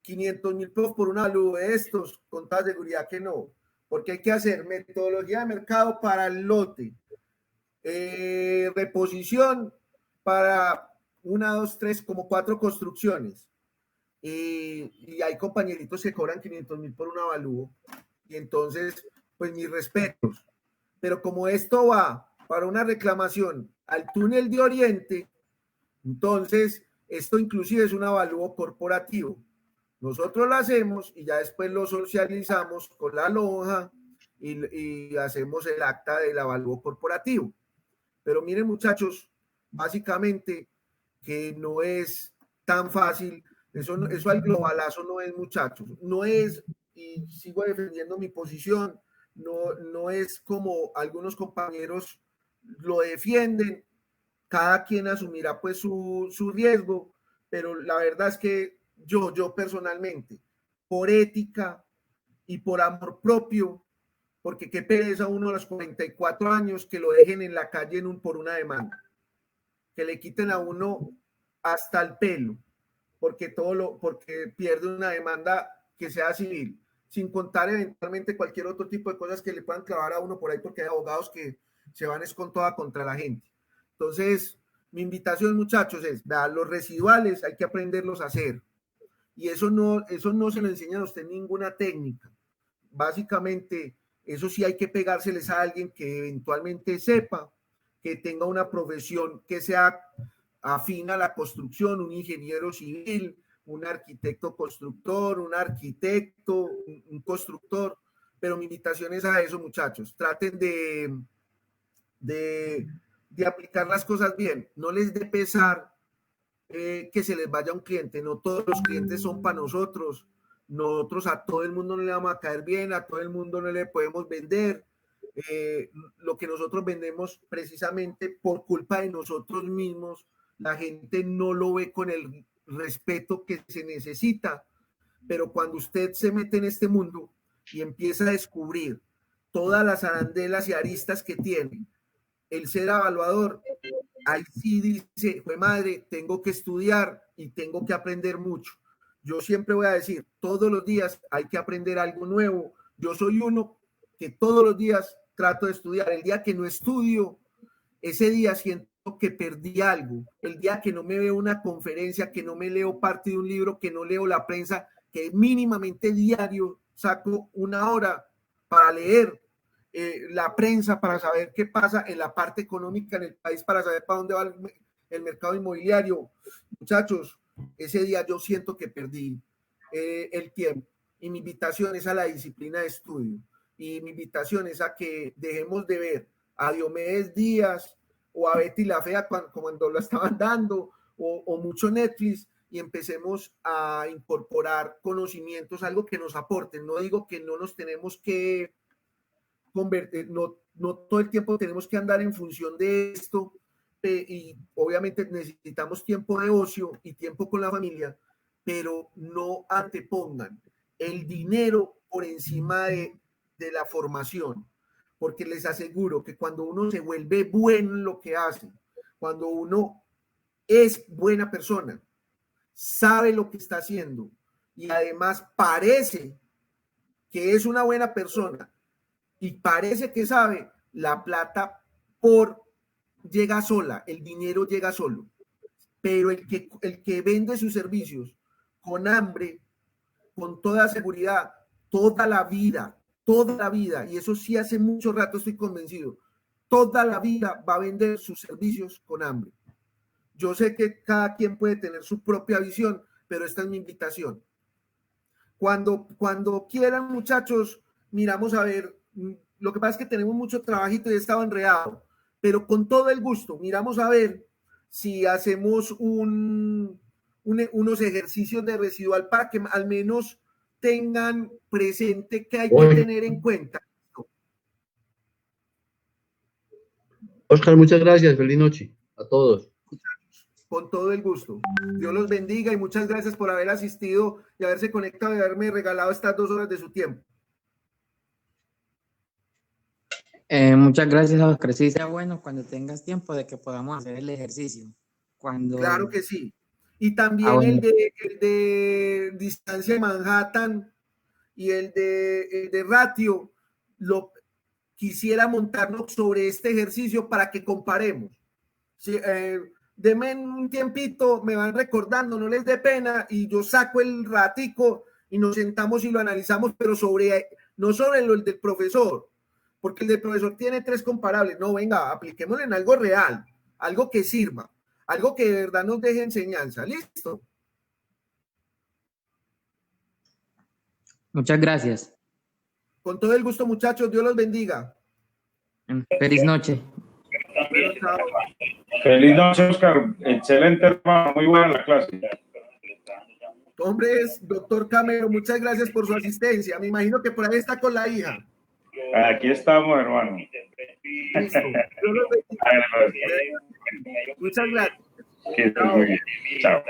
500,000 pesos por una luz de estos, con toda seguridad que no, porque hay que hacer metodología de mercado para el lote, reposición para 1, 2, 3, como 4 construcciones. Y hay compañeritos que cobran 500,000 por un avalúo. Y entonces, pues mis respetos. Pero como esto va para una reclamación al túnel de Oriente, entonces esto inclusive es un avalúo corporativo. Nosotros lo hacemos y ya después lo socializamos con la lonja y hacemos el acta del avalúo corporativo. Pero miren muchachos, básicamente que no es tan fácil. Eso al globalazo no es, muchachos. No es, y sigo defendiendo mi posición, no es como algunos compañeros lo defienden. Cada quien asumirá pues su riesgo, pero la verdad es que yo personalmente, por ética y por amor propio, porque qué pereza uno a los 44 años que lo dejen en la calle por una demanda, que le quiten a uno hasta el pelo, porque porque pierde una demanda que sea civil, sin contar eventualmente cualquier otro tipo de cosas que le puedan clavar a uno por ahí, porque hay abogados que se van con toda contra la gente. Entonces, mi invitación, muchachos, es, los residuales hay que aprenderlos a hacer, y eso no se lo enseña a usted ninguna técnica. Básicamente, eso sí hay que pegárseles a alguien que eventualmente sepa, que tenga una profesión que sea afín a la construcción, un ingeniero civil, un arquitecto constructor, un arquitecto, un constructor. Pero mi invitación es a eso, muchachos. Traten de aplicar las cosas bien. No les dé pesar que se les vaya un cliente. No todos los clientes son para nosotros. Nosotros a todo el mundo no le vamos a caer bien, a todo el mundo no le podemos vender. Lo que nosotros vendemos precisamente por culpa de nosotros mismos, la gente no lo ve con el respeto que se necesita. Pero cuando usted se mete en este mundo y empieza a descubrir todas las arandelas y aristas que tiene el ser evaluador, ahí sí dice, fue madre, tengo que estudiar y tengo que aprender mucho. Yo siempre voy a decir, todos los días hay que aprender algo nuevo. Yo soy uno que todos los días trato de estudiar. El día que no estudio, ese día siento que perdí algo. El día que no me veo una conferencia, que no me leo parte de un libro, que no leo la prensa, que mínimamente diario saco una hora para leer la prensa, para saber qué pasa en la parte económica en el país, para saber para dónde va el mercado inmobiliario. Muchachos, ese día yo siento que perdí el tiempo, y mi invitación es a la disciplina de estudio, y mi invitación es a que dejemos de ver a Diomedes Díaz o a Betty la Fea cuando lo estaban dando, o mucho Netflix, y empecemos a incorporar conocimientos, algo que nos aporten. No digo que no nos tenemos que convertir, no todo el tiempo tenemos que andar en función de esto, y obviamente necesitamos tiempo de ocio y tiempo con la familia, pero no antepongan el dinero por encima de la formación, porque les aseguro que cuando uno se vuelve bueno en lo que hace, cuando uno es buena persona, sabe lo que está haciendo y además parece que es una buena persona y parece que sabe, la plata llega sola, el dinero llega solo. Pero el que vende sus servicios con hambre, con toda seguridad, toda la vida, y eso sí hace mucho rato estoy convencido, toda la vida va a vender sus servicios con hambre. Yo sé que cada quien puede tener su propia visión, pero esta es mi invitación. Cuando quieran, muchachos, miramos a ver. Lo que pasa es que tenemos mucho trabajito y he estado enredado, pero con todo el gusto, miramos a ver si hacemos unos ejercicios de residual para que al menos tengan presente que hay que tener en cuenta. Oscar, muchas gracias. Feliz noche a todos. Con todo el gusto. Dios los bendiga y muchas gracias por haber asistido y haberse conectado y haberme regalado estas 2 horas de su tiempo. Muchas gracias, Oscar. Sí, sea bueno cuando tengas tiempo de que podamos hacer el ejercicio. Claro que sí. Y también bueno. el de distancia de Manhattan y el de ratio, quisiera montarnos sobre este ejercicio para que comparemos. Sí, denme un tiempito, me van recordando, no les dé pena, y yo saco el ratico y nos sentamos y lo analizamos, pero no sobre el del profesor, porque el del profesor tiene 3 comparables. No, venga, apliquémoslo en algo real, algo que sirva, algo que de verdad nos deje enseñanza. ¿Listo? Muchas gracias. Con todo el gusto, muchachos. Dios los bendiga. Feliz noche. Bueno, chao. Feliz noche, Oscar. Excelente, hermano. Muy buena la clase. Hombre, doctor Camero, muchas gracias por su asistencia. Me imagino que por ahí está con la hija. Aquí estamos, hermano. Listo. Muchas gracias. Que estés muy bien. Chao.